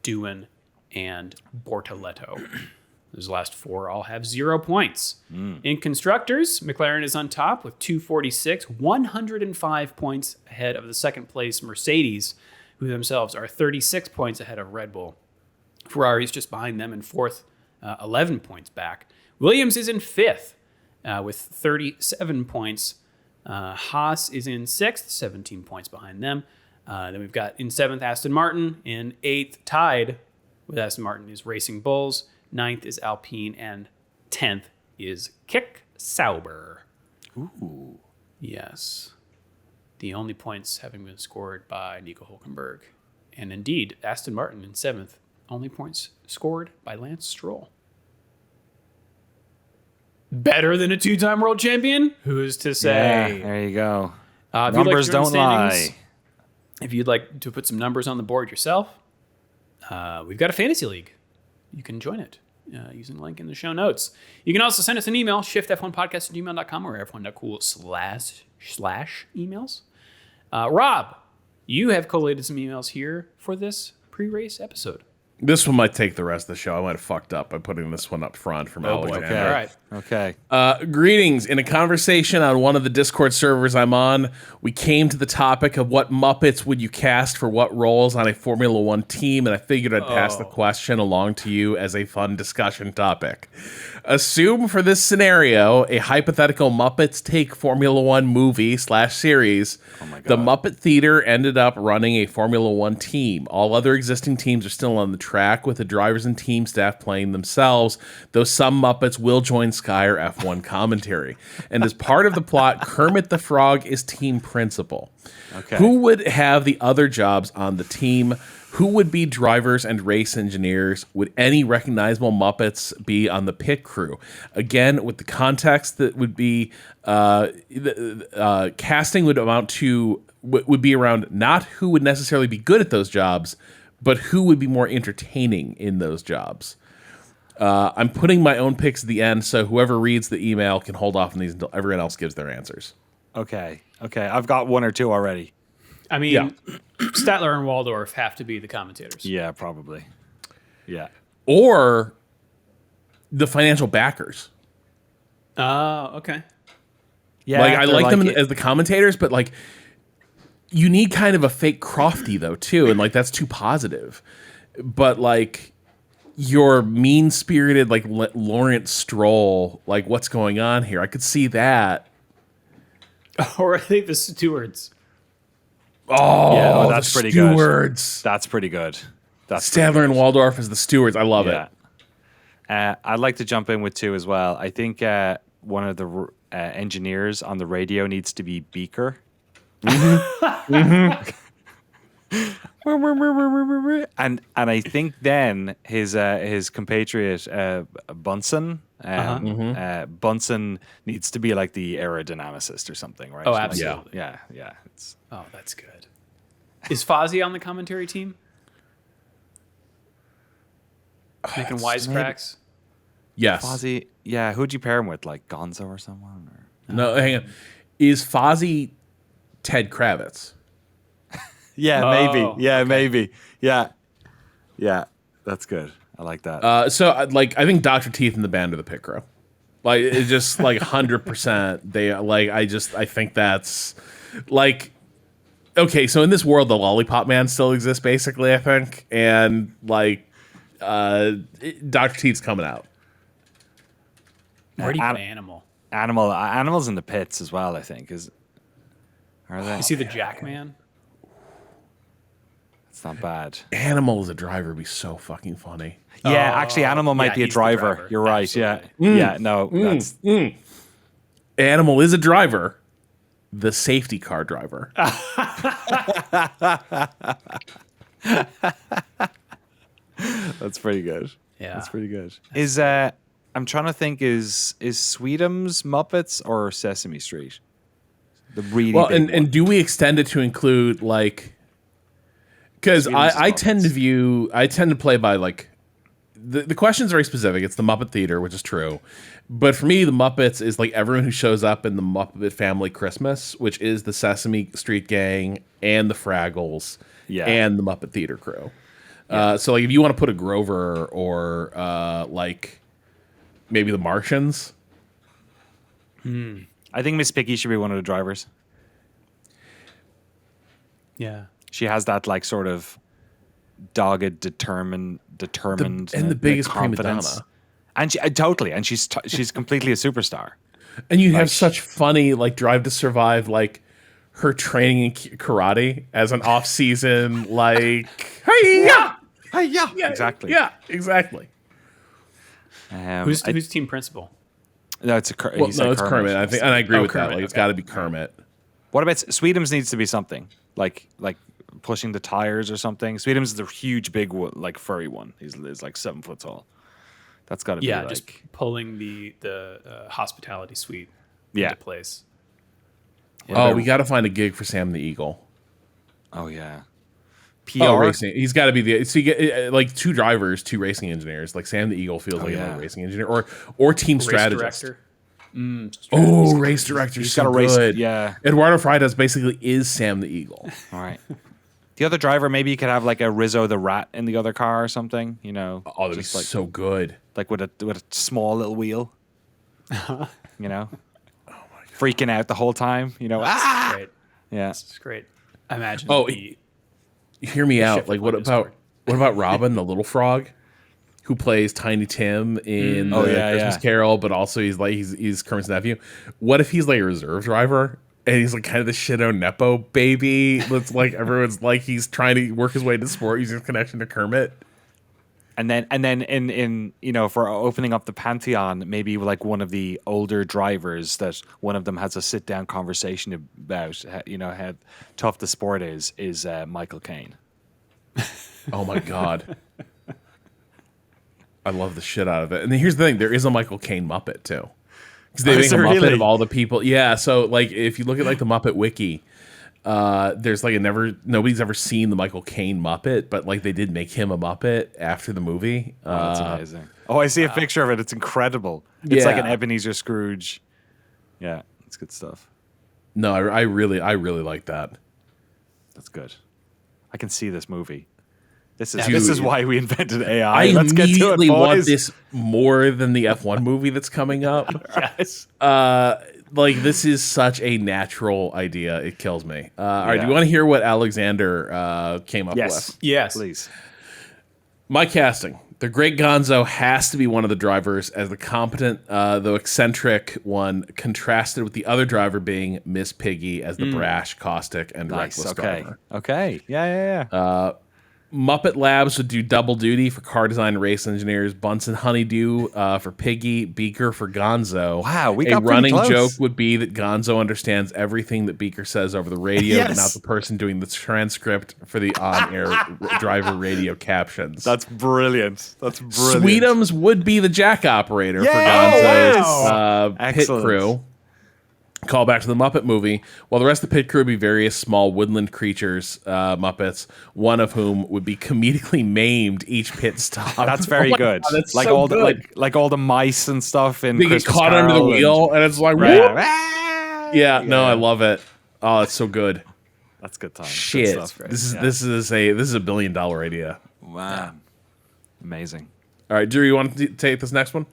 Doohan, and Bortoleto Those last four all have 0 points. In constructors, McLaren is on top with 246, 105 points ahead of the second place Mercedes, who themselves are 36 points ahead of Red Bull. Ferrari's just behind them in fourth, 11 points back. Williams is in fifth with 37 points. Haas is in sixth, 17 points behind them. Then we've got in seventh Aston Martin. In eighth, tied with Aston Martin, is Racing Bulls. Ninth is Alpine, and 10th is Kick Sauber. Ooh. Yes. The only points having been scored by Nico Hülkenberg. And indeed, Aston Martin in seventh. Only points scored by Lance Stroll. Better than a two-time world champion? Who's to say? Yeah, there you go. Numbers don't lie. If you'd like to put some numbers on the board yourself, we've got a fantasy league. You can join it using the link in the show notes. You can also send us an email, shiftf1podcast@gmail.com or f1.cool/emails. Rob, you have collated some emails here for this pre-race episode. This one might take the rest of the show. I might have fucked up by putting this one up front from Alexander. Okay. All right. Okay. Greetings. In a conversation on one of the Discord servers I'm on, we came to the topic of what Muppets would you cast for what roles on a Formula One team, and I figured I'd pass the question along to you as a fun discussion topic. Assume for this scenario a hypothetical Muppets Take Formula One movie/series. Oh my God. The Muppet Theater ended up running a Formula One team. All other existing teams are still on the track with the drivers and team staff playing themselves, though some Muppets will join Sky or F1 commentary. And as part of the plot, Kermit the Frog is team principal. Okay. Who would have the other jobs on the team? Who would be drivers and race engineers? Would any recognizable Muppets be on the pit crew? Again, with the context that would be casting would amount to would be around not who would necessarily be good at those jobs, but who would be more entertaining in those jobs. I'm putting my own picks at the end, so whoever reads the email can hold off on these until everyone else gives their answers. Okay. I've got one or two already. I mean, Yeah. Statler and Waldorf have to be the commentators. Yeah, probably. Yeah. Or the financial backers. Oh, okay. Yeah. Like I they're like them it. as the commentators, but like you need kind of a fake Crofty though too, and like that's too positive. But like your mean-spirited like Lawrence Stroll, like what's going on here? I could see that. Or I think the stewards. Oh, Yeah, the that's pretty good. stewards. That's pretty good. That's pretty Stadler and Waldorf as the stewards. I love Yeah. it. I'd like to jump in with two as well. I think one of the engineers on the radio needs to be Beaker. And I think then his compatriot Bunsen Bunsen needs to be like the aerodynamicist or something, right? Oh, Like, absolutely. yeah. It's, Oh, that's good. Is Fozzie on the commentary team? Making wisecracks? Yes. Fozzie, yeah. Who'd you pair him with? Like Gonzo or someone? Or? No, hang on. Is Fozzie Ted Kravitz? Yeah, Oh, maybe. Yeah, okay. maybe. Yeah. That's good. I like that. So like I think Dr. Teeth and the band are the pit crew. Like it's just like 100%. They like I think that's like okay. So in this world, the Lollipop Man still exists basically. I think, and like Dr. Teeth's coming out. Where do you An- put Animal? Animals in the pits as well. I think are they? You see the Jackman? It's not bad. Animal as a driver would be so fucking funny. Yeah, actually, Animal might yeah, be a he's the driver. driver. You're right. Absolutely. Yeah. Yeah. No, that's Animal is a driver. The safety car driver. that's pretty good. Yeah. That's pretty good. Is I'm trying to think. Is Sweetums Muppets or Sesame Street? The really Well, big and do we extend it to include like? Because Sweetums I is tend Muppets. I tend to play by like the question's very specific. It's the Muppet Theater, which is true. But for me, the Muppets is like everyone who shows up in the Muppet Family Christmas, which is the Sesame Street Gang and the Fraggles and the Muppet Theater crew. So like if you want to put a Grover or like maybe the Martians. I think Miss Piggy should be one of the drivers. Yeah. She has that like sort of dogged, determined, And the biggest prima confidence. donna. And she totally, and she's completely a superstar. And you Like, have such funny like Drive to Survive, like her training in karate as an off-season like hey yeah exactly. yeah exactly. Who's team principal? No, it's It's Kermit. I think, and I agree with Kermit, that. Like it's okay. got to be Kermit. What about Sweetums? Needs to be something like pushing the tires or something. Sweetums is the huge, big, like furry one. He's like 7 foot tall. That's got to be like, just pulling the hospitality suite into place. Oh, we got to find a gig for Sam the Eagle. Oh yeah. PR Oh, racing. He's got to be the so you get like 2 drivers, 2 racing engineers. Like Sam the Eagle feels like a racing engineer or team strategist. Director. Oh, race director. He's So got a race. good. Yeah. Eduardo Freitas basically is Sam the Eagle. All right. The other driver, maybe you could have like a Rizzo the Rat in the other car or something. You know. Oh, that'd be just like so good. like with a small little wheel. You know. Oh my God. Freaking out the whole time. You know. That's great. Yeah. It's great. I imagine. Oh, hear me out. Like, what about Robin, the little frog, who plays Tiny Tim in the Christmas Carol, but also he's Kermit's nephew? What if he's like a reserve driver and he's like kind of the shitto nepo baby? That's like everyone's like he's trying to work his way to sport using his connection to Kermit. And then in for opening up the pantheon, maybe like one of the older drivers that one of them has a sit down conversation about how tough the sport is Michael Caine. Oh my God. I love the shit out of it. And here's the thing, there is a Michael Caine Muppet too. Because they make a Muppet of all the people. Yeah, so like if you look at like the Muppet Wiki, there's like nobody's ever seen the Michael Caine Muppet, but like they did make him a Muppet after the movie. Oh, that's amazing. Oh, I see a picture of it. It's incredible. It's like an Ebenezer Scrooge. Yeah, it's good stuff. No, I really like that. That's good. I can see this movie. This Dude, is why we invented AI. I Let's get to it, immediately boys. want this more than the F1 movie that's coming up. Yes. Like this is such a natural idea. It kills me. All right, do you want to hear what Alexander came up with? Yes. Please. My casting. The great Gonzo has to be one of the drivers as the competent, though eccentric one, contrasted with the other driver being Miss Piggy as the brash, caustic, and reckless driver. Okay. Yeah. Muppet Labs would do double duty for car design and race engineers. Bunsen Honeydew for Piggy, Beaker for Gonzo. Wow, we got a pretty running close. joke would be that Gonzo understands everything that Beaker says over the radio, but not the person doing the transcript for the on-air driver radio captions. That's brilliant. Sweetums would be the jack operator for Gonzo's pit crew. Call back to the Muppet movie, while the rest of the pit crew would be various small woodland creatures, Muppets, one of whom would be comedically maimed each pit stop. That's very good. God, that's like so all good. the like all the mice and stuff in They get Christmas caught under the Carol wheel, and it's like, Right. whoop. No, I love it. Oh, it's so good. That's good time. Shit, Good stuff. this is a $1 billion idea. Wow. Amazing. All right, Drew, you want to take this next one?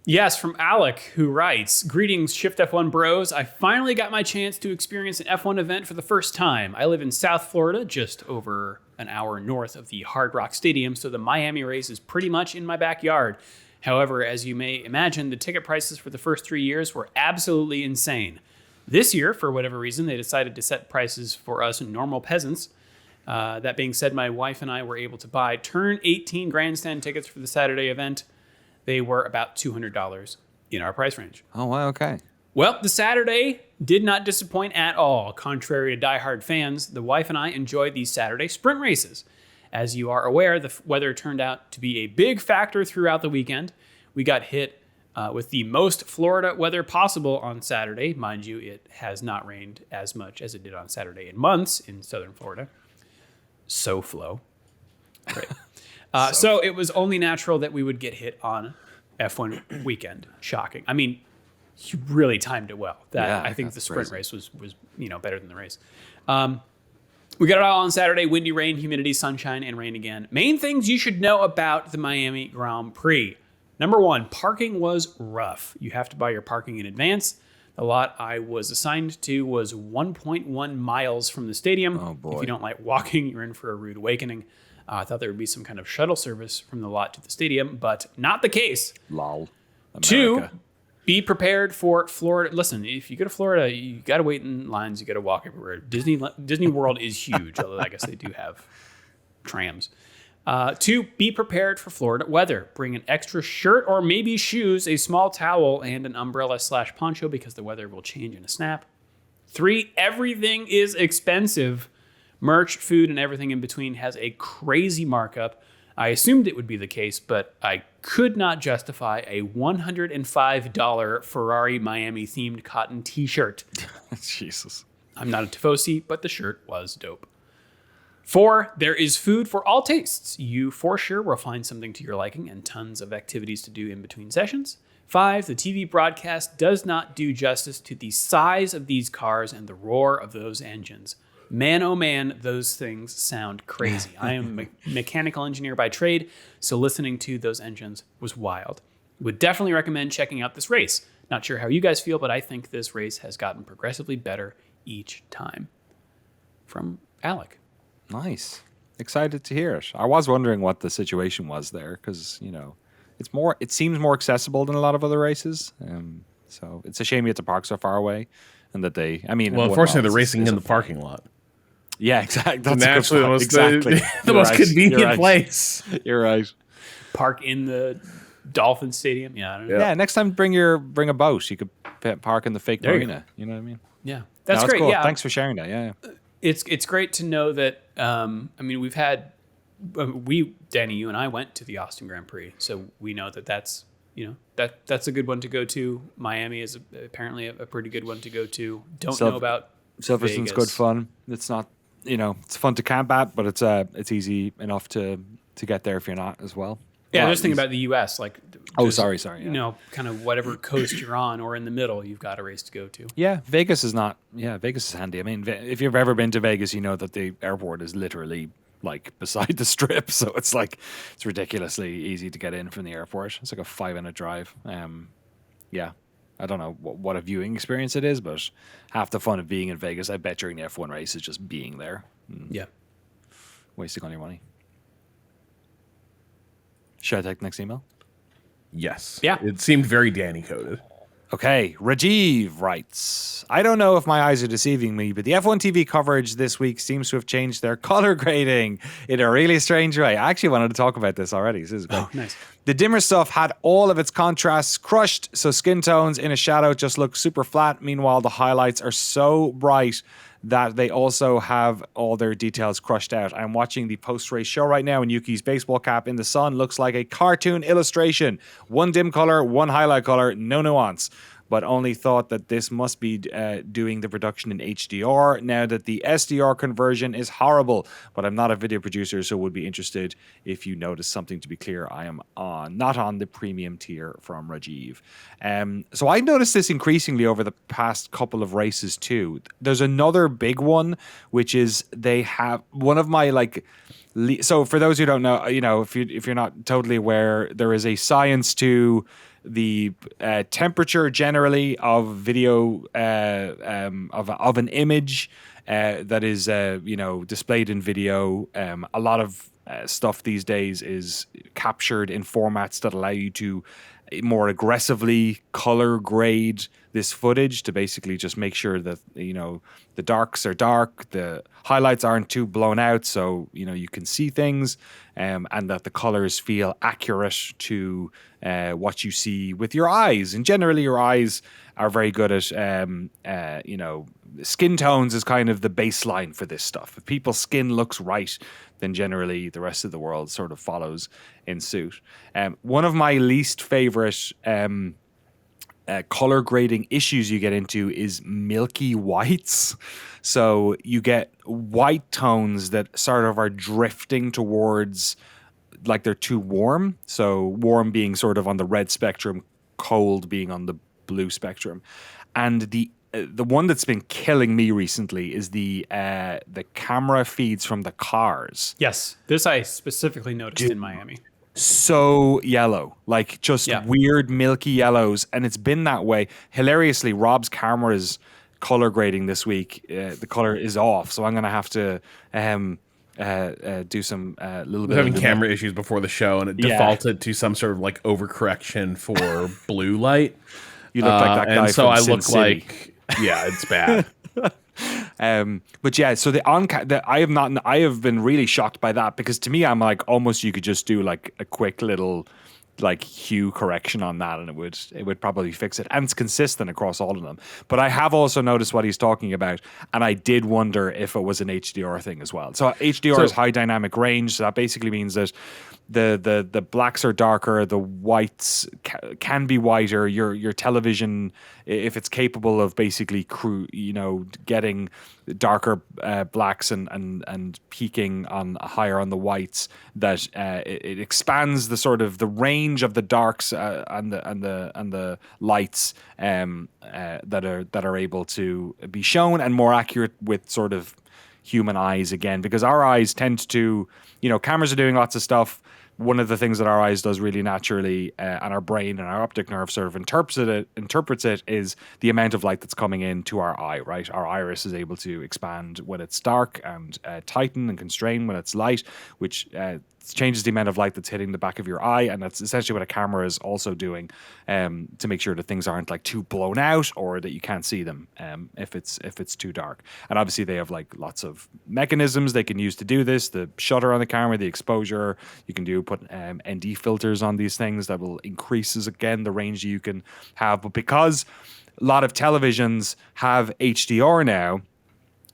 Yes, from Alec, who writes, "Greetings, Shift F1 bros. I finally got my chance to experience an F1 event for the first time. I live in South Florida, just over an hour north of the Hard Rock Stadium, so the Miami race is pretty much in my backyard. However, as you may imagine, the ticket prices for the first 3 years were absolutely insane. This year, for whatever reason, they decided to set prices for us normal peasants. That being said, my wife and I were able to buy Turn 18 grandstand tickets for the Saturday event. They were about $200 in our price range. Oh, wow. Okay. Well, the Saturday did not disappoint at all. Contrary to diehard fans, the wife and I enjoyed these Saturday sprint races. As you are aware, the weather turned out to be a big factor throughout the weekend. We got hit with the most Florida weather possible on Saturday. Mind you, it has not rained as much as it did on Saturday in months in southern Florida. So flow. Great. So it was only natural that we would get hit on F1 weekend. Shocking. I mean, you really timed it well. I think the sprint race was better than the race. We got it all on Saturday. Windy, rain, humidity, sunshine, and rain again. Main things you should know about the Miami Grand Prix. Number 1, parking was rough. You have to buy your parking in advance. The lot I was assigned to was 1.1 miles from the stadium. Oh, boy. If you don't like walking, you're in for a rude awakening. I thought there would be some kind of shuttle service from the lot to the stadium, but not the case. Lol. America. 2, be prepared for Florida. Listen, if you go to Florida, you got to wait in lines. You got to walk everywhere. Disney World is huge, although I guess they do have trams. 2, be prepared for Florida weather. Bring an extra shirt or maybe shoes, a small towel, and an umbrella/poncho because the weather will change in a snap. 3, everything is expensive. Merch, food, and everything in between has a crazy markup. I assumed it would be the case, but I could not justify a $105 Ferrari Miami themed cotton t-shirt. Jesus. I'm not a Tifosi, but the shirt was dope. 4, there is food for all tastes. You for sure will find something to your liking and tons of activities to do in between sessions. 5, the TV broadcast does not do justice to the size of these cars and the roar of those engines. Man, oh man, those things sound crazy. I am a mechanical engineer by trade, so listening to those engines was wild. Would definitely recommend checking out this race. Not sure how you guys feel, but I think this race has gotten progressively better each time. From Alec. Nice. Excited to hear it. I was wondering what the situation was there because, it seems more accessible than a lot of other races. So it's a shame you have to park so far away and that unfortunately, they're racing in the parking lot. Yeah, exactly. That's naturally the most, exactly. the most convenient place. You're right. Park in the Dolphin Stadium. Yeah, I don't know. Yeah, next time bring a boat. You could park in the fake marina. You know what I mean? Yeah, that's great. Cool. Yeah, Thanks for sharing that. Yeah. It's great to know that. We've had Danny, you and I went to the Austin Grand Prix, so we know that's a good one to go to. Miami is apparently a pretty good one to go to. Don't know about Silverstone's good fun. It's not, it's fun to camp at, but it's easy enough to get there if you're not as well. Yeah, just think about the U.S. Sorry. Yeah. Kind of whatever coast you're on or in the middle, you've got a race to go to. Yeah, Vegas is not. Yeah, Vegas is handy. I mean, if you've ever been to Vegas, you know that the airport is literally beside the strip, so it's ridiculously easy to get in from the airport. It's like a 5-minute drive. Yeah, I don't know what a viewing experience it is, but half the fun of being in Vegas, I bet, during the F1 race is just being there. Yeah, wasting all your money. Should I take the next email? Yes. Yeah. It seemed very Danny coded. Okay, Rajiv writes, I don't know if my eyes are deceiving me, but the F1 TV coverage this week seems to have changed their color grading in a really strange way. I actually wanted to talk about this already. This is great. Oh, nice. The dimmer stuff had all of its contrasts crushed, so skin tones in a shadow just look super flat. Meanwhile, the highlights are so bright that they also have all their details crushed out. I'm watching the post-race show right now, and Yuki's baseball cap in the sun looks like a cartoon illustration. One dim color, one highlight color, no nuance. But only thought that this must be doing the production in HDR now that the SDR conversion is horrible. But I'm not a video producer, so would be interested if you notice something. To be clear, I am not on the premium tier from Rajiv. So I noticed this increasingly over the past couple of races too. There's another big one, which is they have one of my so for those who don't know, if you're not totally aware, there is a science to the temperature generally of video of an image that is displayed in video. A lot of stuff these days is captured in formats that allow you to more aggressively color grade this footage to basically just make sure that the darks are dark, the highlights aren't too blown out, so you can see things, and that the colors feel accurate to what you see with your eyes. And generally, your eyes are very good at skin tones is kind of the baseline for this stuff. If people's skin looks right, then generally the rest of the world sort of follows in suit. One of my least favorite color grading issues you get into is milky whites. So you get white tones that sort of are drifting towards they're too warm. So warm being sort of on the red spectrum, cold being on the blue spectrum. And the one that's been killing me recently is the camera feeds from the cars. Yes, this I specifically noticed in Miami. so yellow, like just weird milky yellows, and it's been that way. Hilariously, Rob's camera's color grading this week, the color is off, so I'm gonna have to do some little bit having of camera issues before the show, and it defaulted to some sort of like overcorrection for blue light. You look like that guy, and so from I Sin look City. like it's bad. But yeah, so I have been really shocked by that, because to me, I'm like, almost you could just do like a quick little like hue correction on that, and it would probably fix it, and it's consistent across all of them. But I have also noticed what he's talking about, and I did wonder if it was an HDR thing as well. So HDR is high dynamic range, so that basically means that the blacks are darker, the whites can be whiter. Your television, if it's capable of basically getting darker blacks and peaking on higher on the whites, that it expands the sort of the range of the darks and the lights that are able to be shown and more accurate with sort of human eyes again, because our eyes tend to, cameras are doing lots of stuff. One of the things that our eyes does really naturally, and our brain and our optic nerve sort of interprets it, is the amount of light that's coming into our eye, right? Our iris is able to expand when it's dark and tighten and constrain when it's light, which changes the amount of light that's hitting the back of your eye, and that's essentially what a camera is also doing, to make sure that things aren't like too blown out or that you can't see them if it's too dark. And obviously they have like lots of mechanisms they can use to do this: the shutter on the camera, the exposure. You can put ND filters on these things that will increases again the range you can have. But because a lot of televisions have HDR now,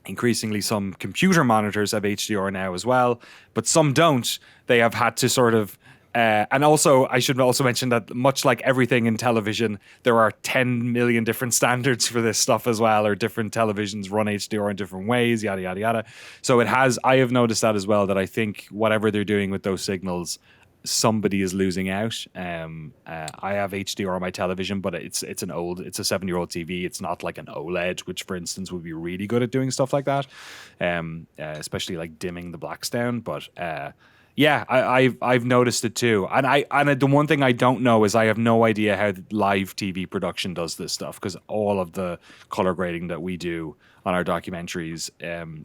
increasingly some computer monitors have HDR now as well, but some don't. They have had to sort of and also, I should also mention that much like everything in television, there are 10 million different standards for this stuff as well, or different televisions run HDR in different ways, yada, yada, yada. So I have noticed that as well, that I think whatever they're doing with those signals, somebody is losing out. I have HDR on my television, but it's a 7-year-old TV. It's not like an OLED, which for instance would be really good at doing stuff like that, especially like dimming the blacks down. But yeah, I've noticed it too. And the one thing I don't know is I have no idea how live TV production does this stuff, because all of the color grading that we do on our documentaries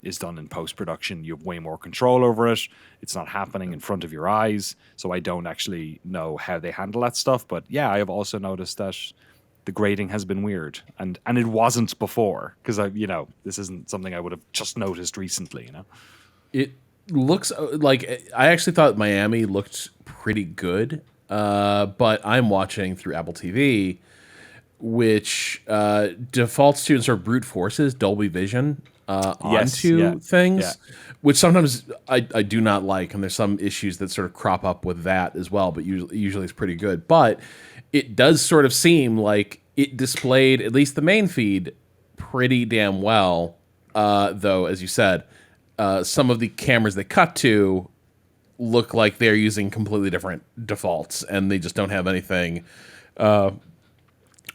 is done in post-production. You have way more control over it. It's not happening in front of your eyes. So I don't actually know how they handle that stuff. But yeah, I have also noticed that the grading has been weird. And it wasn't before, because this isn't something I would have just noticed recently, It looks like, I actually thought Miami looked pretty good, but I'm watching through Apple TV, which defaults to and sort of brute forces Dolby Vision onto things, which sometimes I do not like, and there's some issues that sort of crop up with that as well, but usually it's pretty good. But it does sort of seem like it displayed at least the main feed pretty damn well, though, as you said, some of the cameras they cut to look like they're using completely different defaults, and they just don't have anything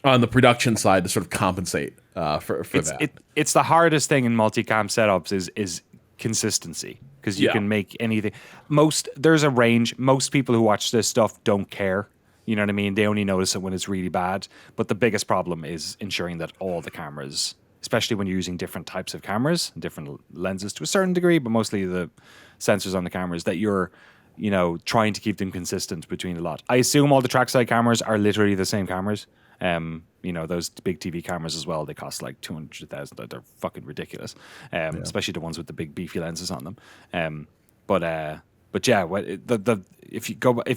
on the production side to sort of compensate for that. It's the hardest thing in multicam setups is consistency, because you can make anything. There's a range. Most people who watch this stuff don't care. You know what I mean? They only notice it when it's really bad. But the biggest problem is ensuring that all the cameras, especially when you're using different types of cameras, different lenses to a certain degree, but mostly the sensors on the cameras, that you're, trying to keep them consistent between a lot. I assume all the trackside cameras are literally the same cameras. Those big TV cameras as well, they cost like $200,000. They're fucking ridiculous, especially the ones with the big beefy lenses on them. But yeah, if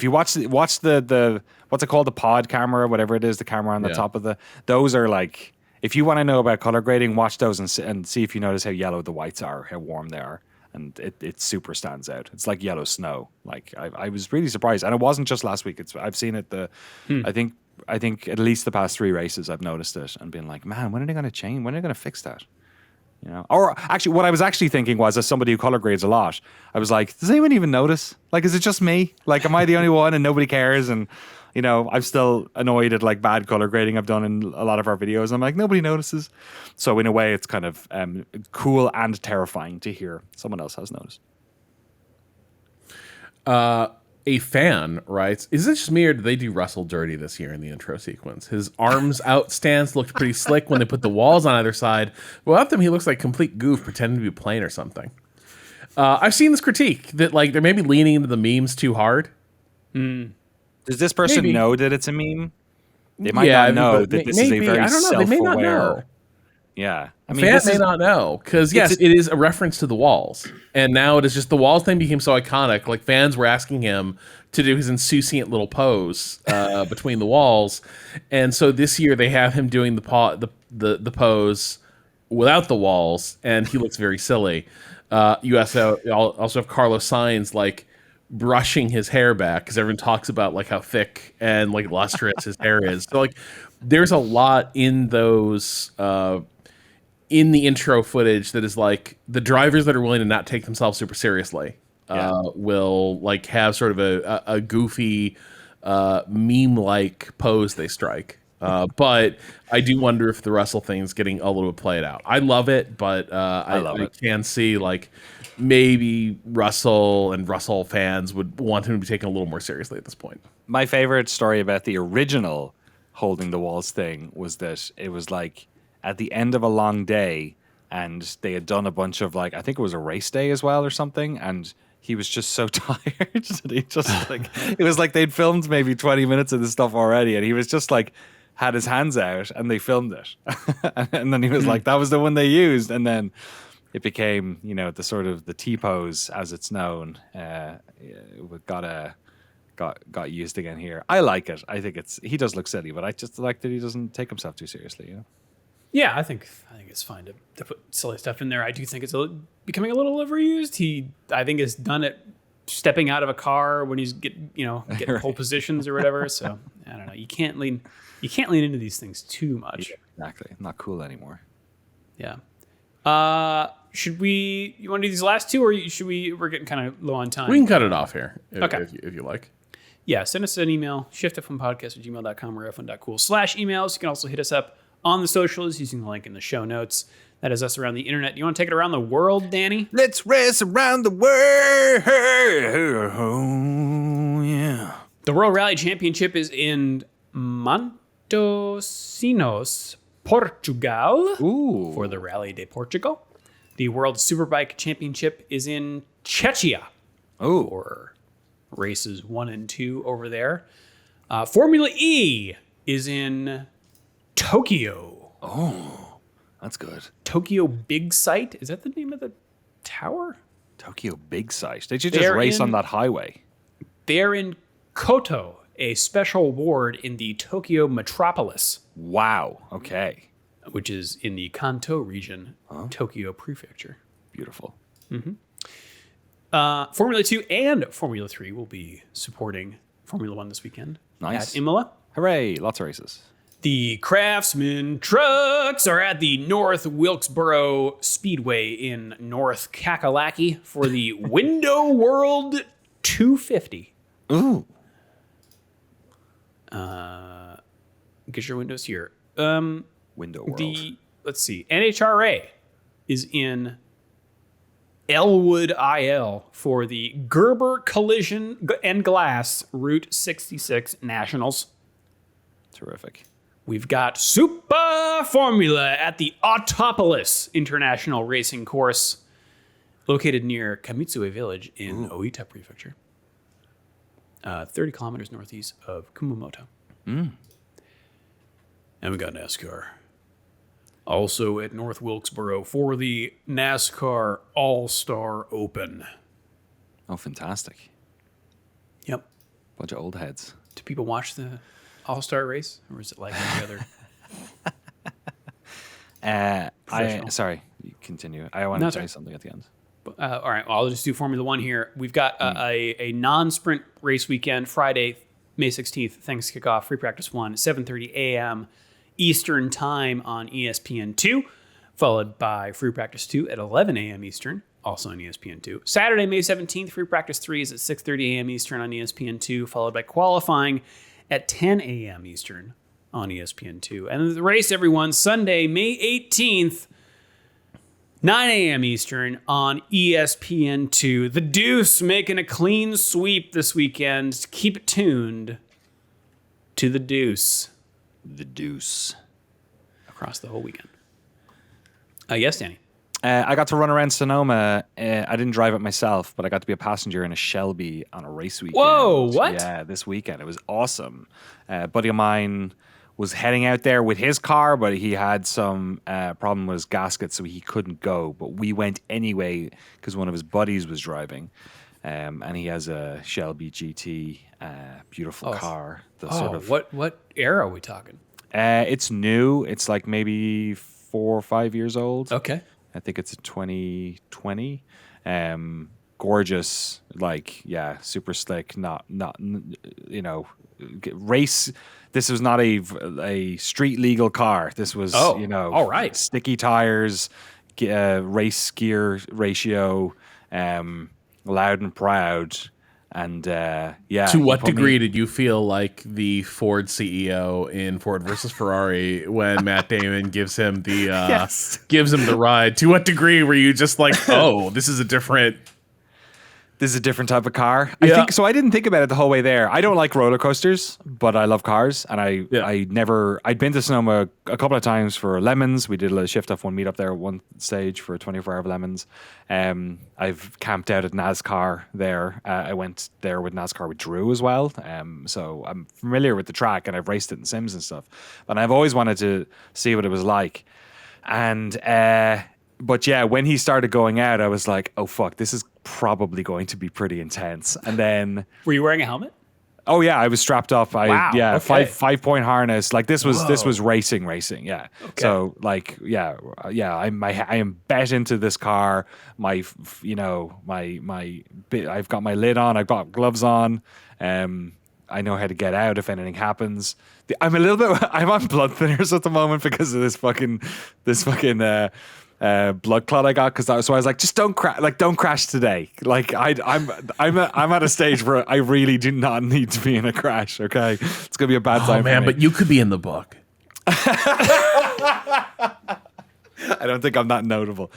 you watch the what's it called, the pod camera, whatever it is, the camera on the top of those are like, if you want to know about color grading, watch those and see if you notice how yellow the whites are, how warm they are, and it super stands out. It's like yellow snow. Like I was really surprised, and it wasn't just last week. I've seen it. I think at least the past 3 races I've noticed it and been like, man, when are they going to change? When are they going to fix that? Or actually, what I was actually thinking was, as somebody who color grades a lot, I was like, does anyone even notice? Like, is it just me? Like, am I the only one and nobody cares? And, I'm still annoyed at like bad color grading I've done in a lot of our videos. I'm like, nobody notices. So in a way, it's kind of cool and terrifying to hear someone else has noticed. A fan writes, is it just me or did they do Russell dirty this year in the intro sequence? His arms out stance looked pretty slick when they put the walls on either side. Without them, he looks like complete goof pretending to be plain or something. I've seen this critique that like they're maybe leaning into the memes too hard. Does this person Maybe. know that it's a meme? They might not know that this is a very I don't know. They may not know. self-aware. Yeah, I mean, Fans may not know because yes, it is a reference to the walls, and now it is just the walls thing became so iconic. Like fans were asking him to do his insouciant little pose between the walls, and so this year they have him doing the pose without the walls, and he looks very silly. You also have Carlos Sainz like brushing his hair back because everyone talks about like how thick and like lustrous his hair is. So like, there's a lot in those. In the intro footage that is like the drivers that are willing to not take themselves super seriously will like have sort of a goofy meme-like pose they strike. But I do wonder if the Russell thing is getting a little bit played out. I love it, but I can see like maybe Russell and Russell fans would want him to be taken a little more seriously at this point. My favorite story about the original holding the walls thing was that it was like at the end of a long day and they had done a bunch of like, I think it was a race day as well or something. And he was just so tired that he just like, it was like they'd filmed maybe 20 minutes of this stuff already. And he was just like, had his hands out and they filmed it. And then he was like, that was the one they used. And then it became, you know, the sort of the T-pose as it's known, got used again here. I like it. I think he does look silly, but I just like that he doesn't take himself too seriously, you know? Yeah, I think it's fine to put silly stuff in there. I do think it's becoming a little overused. I think has done it stepping out of a car when he's getting pole positions or whatever. So I don't know. You can't lean into these things too much. Yeah, exactly. Not cool anymore. Yeah. You want to do these last two, or we're getting kind of low on time? We can cut it off here if you like. Yeah, send us an email, shiftf1podcast@gmail.com or f1.cool/emails. You can also hit us up on the socials using the link in the show notes. That is us around the internet. You want to take it around the world, Danny? Let's race around the world. Yeah. The World Rally Championship is in Matosinhos, Portugal. Ooh. For the Rally de Portugal. The World Superbike Championship is in Czechia. Ooh. For races 1 and 2 over there. Formula E is in Tokyo. Oh, that's good. Tokyo Big Sight. Is that the name of the tower? Tokyo Big Sight. Did you just race on that highway? They're in Koto, a special ward in the Tokyo metropolis. Wow. Okay. Which is in the Kanto region, Tokyo Prefecture. Beautiful. Formula 2 and Formula 3 will be supporting Formula 1 this weekend. Nice. At Imola. Hooray. Lots of races. The Craftsman trucks are at the North Wilkesboro Speedway in North Kakalaki for the Window World 250. Ooh. Get your windows here. Window World. Let's see. NHRA is in Elwood, IL for the Gerber Collision and Glass Route 66 Nationals. Terrific. We've got Super Formula at the Autopolis International Racing Course, located near Kamitsue Village in Oita Prefecture, 30 kilometers northeast of Kumamoto. And we got NASCAR. Also at North Wilkesboro for the NASCAR All-Star Open. Oh, fantastic. Yep. Bunch of old heads. Do people watch the All-Star race? Or is it like any other? Sorry, you continue. I want to tell you something at the end. All right, well, I'll just do Formula 1 here. We've got a non-sprint race weekend, Friday, May 16th. Thanks kickoff, free practice 1, 7:30 a.m. Eastern time on ESPN2, followed by free practice 2 at 11 a.m. Eastern, also on ESPN2. Saturday, May 17th, free practice 3 is at 6:30 a.m. Eastern on ESPN2, followed by qualifying at 10 a.m. Eastern on ESPN2. And the race, everyone, Sunday, May 18th, 9 a.m. Eastern on ESPN2. The Deuce making a clean sweep this weekend. Keep it tuned to The Deuce. The Deuce. Across the whole weekend. Yes, Danny. I got to run around Sonoma. I didn't drive it myself, but I got to be a passenger in a Shelby on a race weekend. Whoa, what? Yeah, this weekend. It was awesome. A buddy of mine was heading out there with his car, but he had some problem with his gasket, so he couldn't go. But we went anyway because one of his buddies was driving. And he has a Shelby GT, beautiful car. The sort of What era are we talking? It's new. It's like maybe 4 or 5 years old. Okay. I think it's a 2020. Gorgeous, like, yeah, super slick. Not race. This was not a street legal car. This was, all right. Sticky tires, race gear ratio, loud and proud. And To what degree did you feel like the Ford CEO in Ford versus Ferrari when Matt Damon gives him the gives him the ride? To what degree were you just like, oh, this is a different type of car? I think so. I didn't think about it the whole way there. I don't like roller coasters, but I love cars, and I'd been to Sonoma a couple of times for Lemons. We did a Shift+F1 meetup there at one stage for 24 Hour Lemons. I've camped out at NASCAR there. I went there with NASCAR with Drew as well. So I'm familiar with the track, and I've raced it in Sims and stuff. But I've always wanted to see what it was like. And but yeah, when he started going out, I was like, oh fuck, this is probably going to be pretty intense. And then, were you wearing a helmet? Oh yeah, I was strapped up. Wow, okay. 5-point harness. Like this was racing. Yeah. Okay. So like I am bet into this car. I've got my lid on. I've got gloves on. I know how to get out if anything happens. I'm on blood thinners at the moment because of this fucking blood clot I got, so I was like, just don't crash today. Like I'm at a stage where I really do not need to be in a crash. Okay, it's gonna be a bad time. Oh man, but you could be in the book. I don't think I'm that notable.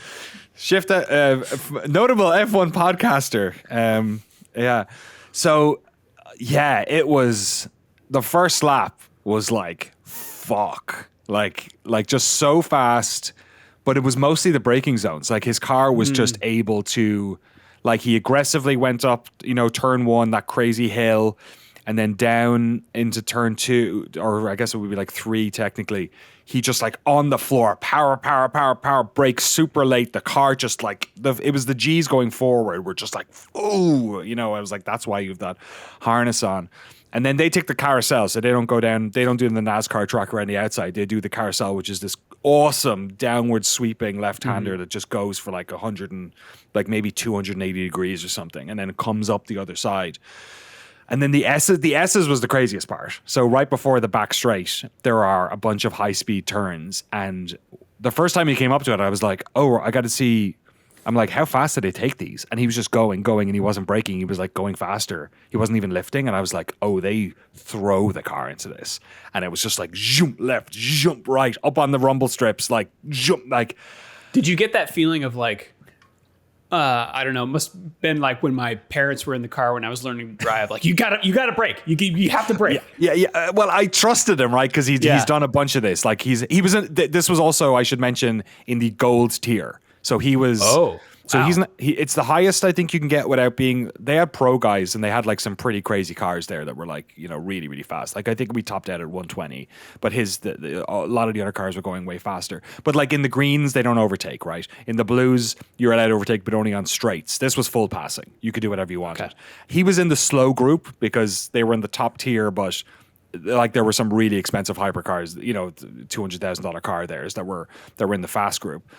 Notable F1 podcaster. Yeah. So yeah, it was the first lap was like fuck, like just so fast. But it was mostly the braking zones. Like his car was just able to, like he aggressively went up, turn 1, that crazy hill, and then down into turn 2, or I guess it would be like 3 technically. He just like on the floor, power, brakes super late. The car just like, it was the G's going forward. We're just like, ooh, I was like, that's why you've that harness on. And then they take the carousel, so they don't go down, they don't do the NASCAR track around the outside. They do the carousel, which is this awesome downward sweeping left-hander that just goes for like 100 and like maybe 280 degrees or something, and then it comes up the other side. And then the S's was the craziest part. So right before the back straight, there are a bunch of high-speed turns, and the first time he came up to it, I was like, oh, I got to see. I'm like, how fast did they take these? And he was just going, and he wasn't braking. He was like going faster. He wasn't even lifting. And I was like, oh, they throw the car into this. And it was just like, jump left, jump right, up on the rumble strips, like, jump, like. Did you get that feeling of like, I don't know, must have been like when my parents were in the car when I was learning to drive, like, you gotta brake. You have to brake. Yeah. Well, I trusted him, right? Because he's done a bunch of this. Like this was also, I should mention, in the gold tier. So he was. Oh, so wow. It's the highest I think you can get without being. They had pro guys, and they had like some pretty crazy cars there that were like really really fast. Like I think we topped out at 120, but a lot of the other cars were going way faster. But like in the greens, they don't overtake, right? In the blues, you're allowed to overtake, but only on straights. This was full passing. You could do whatever you wanted. Okay. He was in the slow group because they were in the top tier, but. Like there were some really expensive hypercars, $200,000 car theirs that were in the fast group,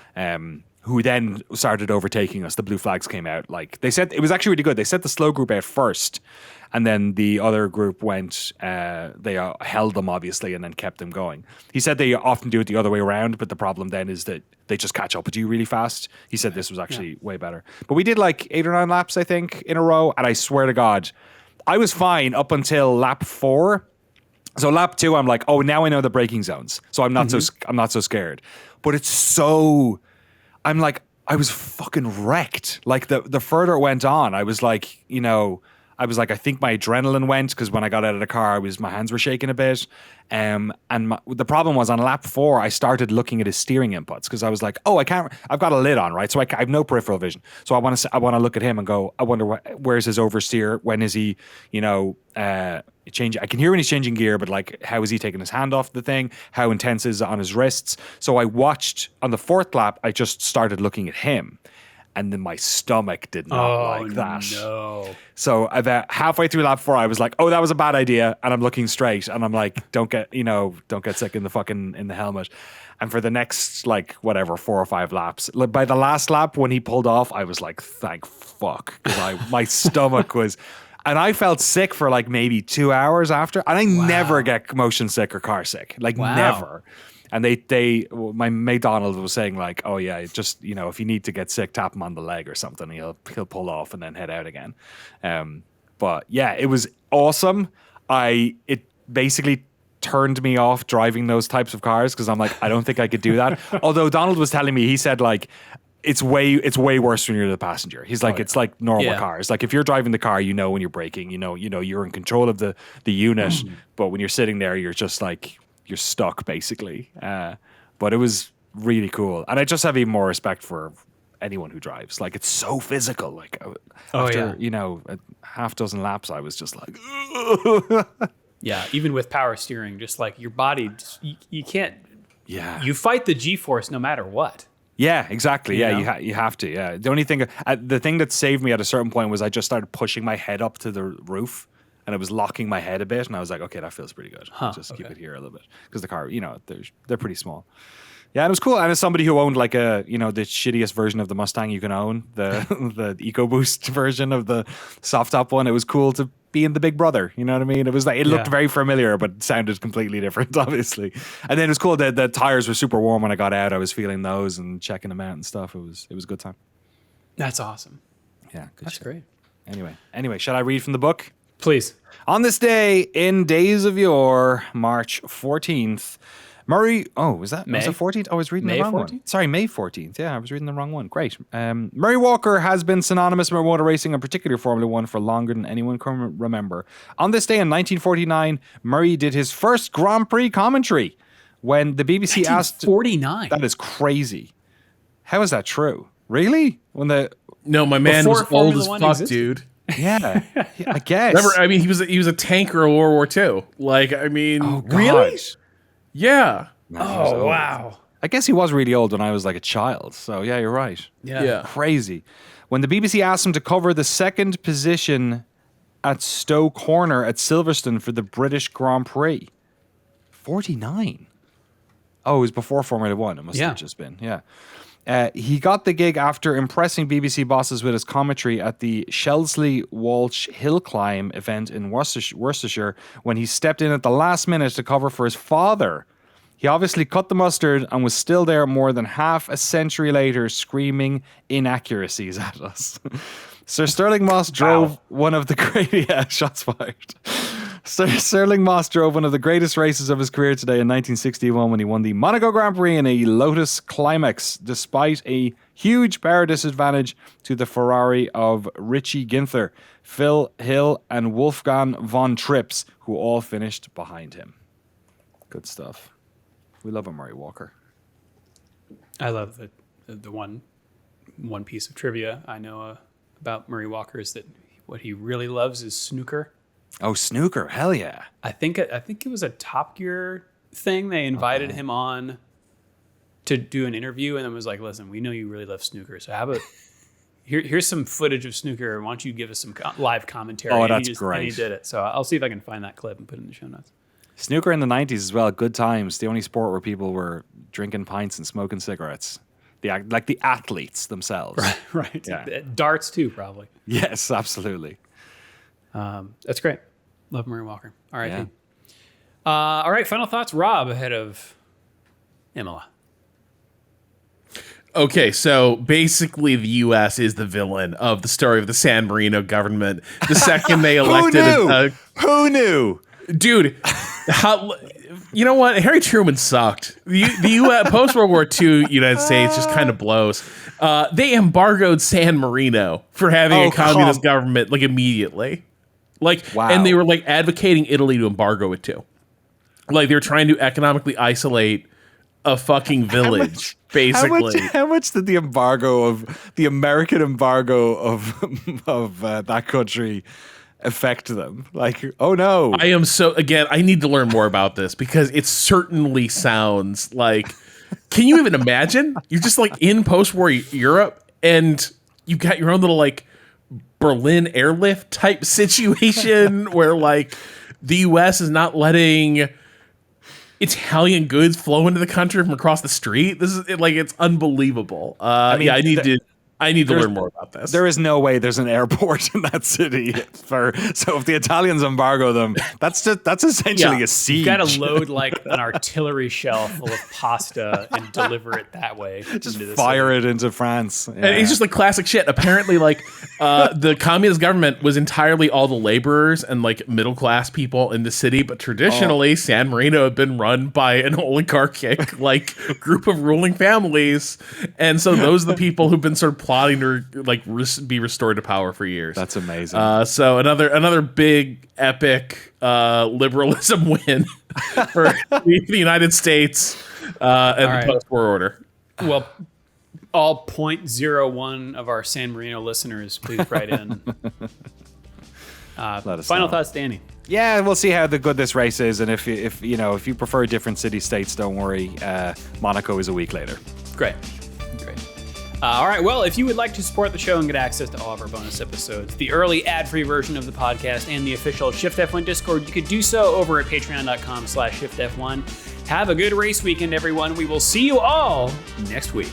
who then started overtaking us. The blue flags came out. Like they said, it was actually really good. They set the slow group out first, and then the other group went. They held them obviously, and then kept them going. He said they often do it the other way around, but the problem then is that they just catch up with you really fast. He said this was actually way better. But we did like 8 or 9 laps, I think, in a row, and I swear to God, I was fine up until lap 4. So lap 2, I'm like, oh, now I know the braking zones, so I'm not so scared. But it's so, I'm like, I was fucking wrecked. Like the further it went on, I was like, I think my adrenaline went because when I got out of the car, my hands were shaking a bit. The problem was on lap 4, I started looking at his steering inputs because I was like, oh, I've got a lid on, right? So I have no peripheral vision. So I want to look at him and go, I wonder where's his oversteer? When is he, change? I can hear when he's changing gear, but like, how is he taking his hand off the thing? How intense is it on his wrists? So I watched on the 4th lap, I just started looking at him. And then my stomach did not like that. No. So about halfway through lap 4, I was like, "Oh, that was a bad idea." And I'm looking straight, and I'm like, "Don't get sick in the helmet." And for the next 4 or 5 laps, like by the last lap when he pulled off, I was like, "Thank fuck," because my stomach was. And I felt sick for like maybe 2 hours after, and I never get motion sick or car sick, never. And my mate Donald was saying like, oh yeah, just if you need to get sick, tap him on the leg or something. He'll pull off and then head out again. But yeah, it was awesome. It basically turned me off driving those types of cars because I'm like, I don't think I could do that. Although Donald was telling me, he said like, it's way worse when you're the passenger. He's like, it's like normal cars. Like if you're driving the car, when you're braking, you're in control of the unit. But when you're sitting there, you're just like, you're stuck basically. But it was really cool. And I just have even more respect for anyone who drives. Like it's so physical. Like after, a half dozen laps, I was just like, yeah. Even with power steering, just like your body, you can't, you fight the G-force no matter what. Yeah, exactly. You have to. Yeah. The only thing, the thing that saved me at a certain point was I just started pushing my head up to the roof. And it was locking my head a bit, and I was like, "Okay, that feels pretty good. Just keep it here a little bit," because the car, they're pretty small. Yeah, and it was cool. And as somebody who owned like the shittiest version of the Mustang you can own, the EcoBoost version of the soft top one, it was cool to be in the Big Brother. You know what I mean? It was like it looked very familiar, but sounded completely different, obviously. And then it was cool that the tires were super warm when I got out. I was feeling those and checking them out and stuff. It was a good time. That's awesome. Yeah, that's great. Anyway, should I read from the book? Please. On this day, in days of yore, March 14th, Murray... Oh, was that? May? Was it 14th? Oh, I was reading May the wrong 14th? one. Sorry, May 14th. Yeah, I was reading the wrong one. Great. Murray Walker has been synonymous with motor racing, and particularly Formula One, for longer than anyone can remember. On this day in 1949, Murray did his first Grand Prix commentary when the BBC asked... 1949? That is crazy. How is that true? Really? No, my man was old as fuck, existed. dude. Yeah, I guess. Remember, I mean, he was a tanker in World War II. Like, I mean, oh, God. Really? Yeah. Man, oh, wow. I guess he was really old when I was like a child. So yeah, you're right. Yeah. Crazy. When the BBC asked him to cover the second position at Stowe Corner at Silverstone for the British Grand Prix. 49. Oh, it was before Formula One. It must have just been. Yeah. He got the gig after impressing BBC bosses with his commentary at the Shelsley Walsh Hill Climb event in Worcestershire when he stepped in at the last minute to cover for his father. He obviously cut the mustard and was still there more than half a century later screaming inaccuracies at us. Sir Stirling Moss drove one of the great... shots fired. Sir Stirling Moss drove one of the greatest races of his career today in 1961 when he won the Monaco Grand Prix in a Lotus Climax, despite a huge power disadvantage to the Ferrari of Richie Ginther, Phil Hill, and Wolfgang von Trips, who all finished behind him. Good stuff. We love a Murray Walker. I love the one piece of trivia I know about Murray Walker is that what he really loves is snooker. Oh, snooker. Hell yeah. I think it was a Top Gear thing. They invited him on to do an interview and then was like, listen, we know you really love snooker. So how about here's some footage of snooker. Why don't you give us some live commentary? Oh, that's great. And he did it. So I'll see if I can find that clip and put it in the show notes. Snooker in the 90s as well. Good times. The only sport where people were drinking pints and smoking cigarettes. Like the athletes themselves. Right. Yeah. Darts too, probably. Yes, absolutely. That's great. Love Murray Walker. All right. Yeah. All right. Final thoughts, Rob, ahead of Imola. Okay, so basically the U.S. is the villain of the story of the San Marino government. The second they elected... Who knew? Dude, You know what? Harry Truman sucked. The U.S. post World War II United States just kind of blows. They embargoed San Marino for having a communist government like immediately. Wow. And they were like advocating Italy to embargo it too. Like they were trying to economically isolate a fucking village, basically. How much did the American embargo of that country affect them? Like, oh no. I need to learn more about this because it certainly sounds like, can you even imagine? You're just like in post-war Europe and you got your own little like Berlin airlift type situation where like the US is not letting Italian goods flow into the country from across the street. This is like, it's unbelievul. I need to learn more about this. There is no way there's an airport in that city. So if the Italians embargo them, that's essentially a siege. You got to load like an artillery shell full of pasta and deliver it that way. Just fire it into France. Yeah. And it's just like classic shit. Apparently, like the communist government was entirely all the laborers and like middle class people in the city, but traditionally San Marino had been run by an oligarchic like group of ruling families, and so those are the people who've been sort of plotting to like be restored to power for years. That's amazing. So another big epic liberalism win for the United States and the post-war order. Well, all 0.01 of our San Marino listeners, please write in. Final thoughts, Danny. Yeah, we'll see how good this race is, and if you prefer different city-states, don't worry. Monaco is a week later. Great. All right, well, if you would like to support the show and get access to all of our bonus episodes, the early ad-free version of the podcast, and the official Shift+F1 Discord, you could do so over at patreon.com/ShiftF1. Have a good race weekend, everyone. We will see you all next week.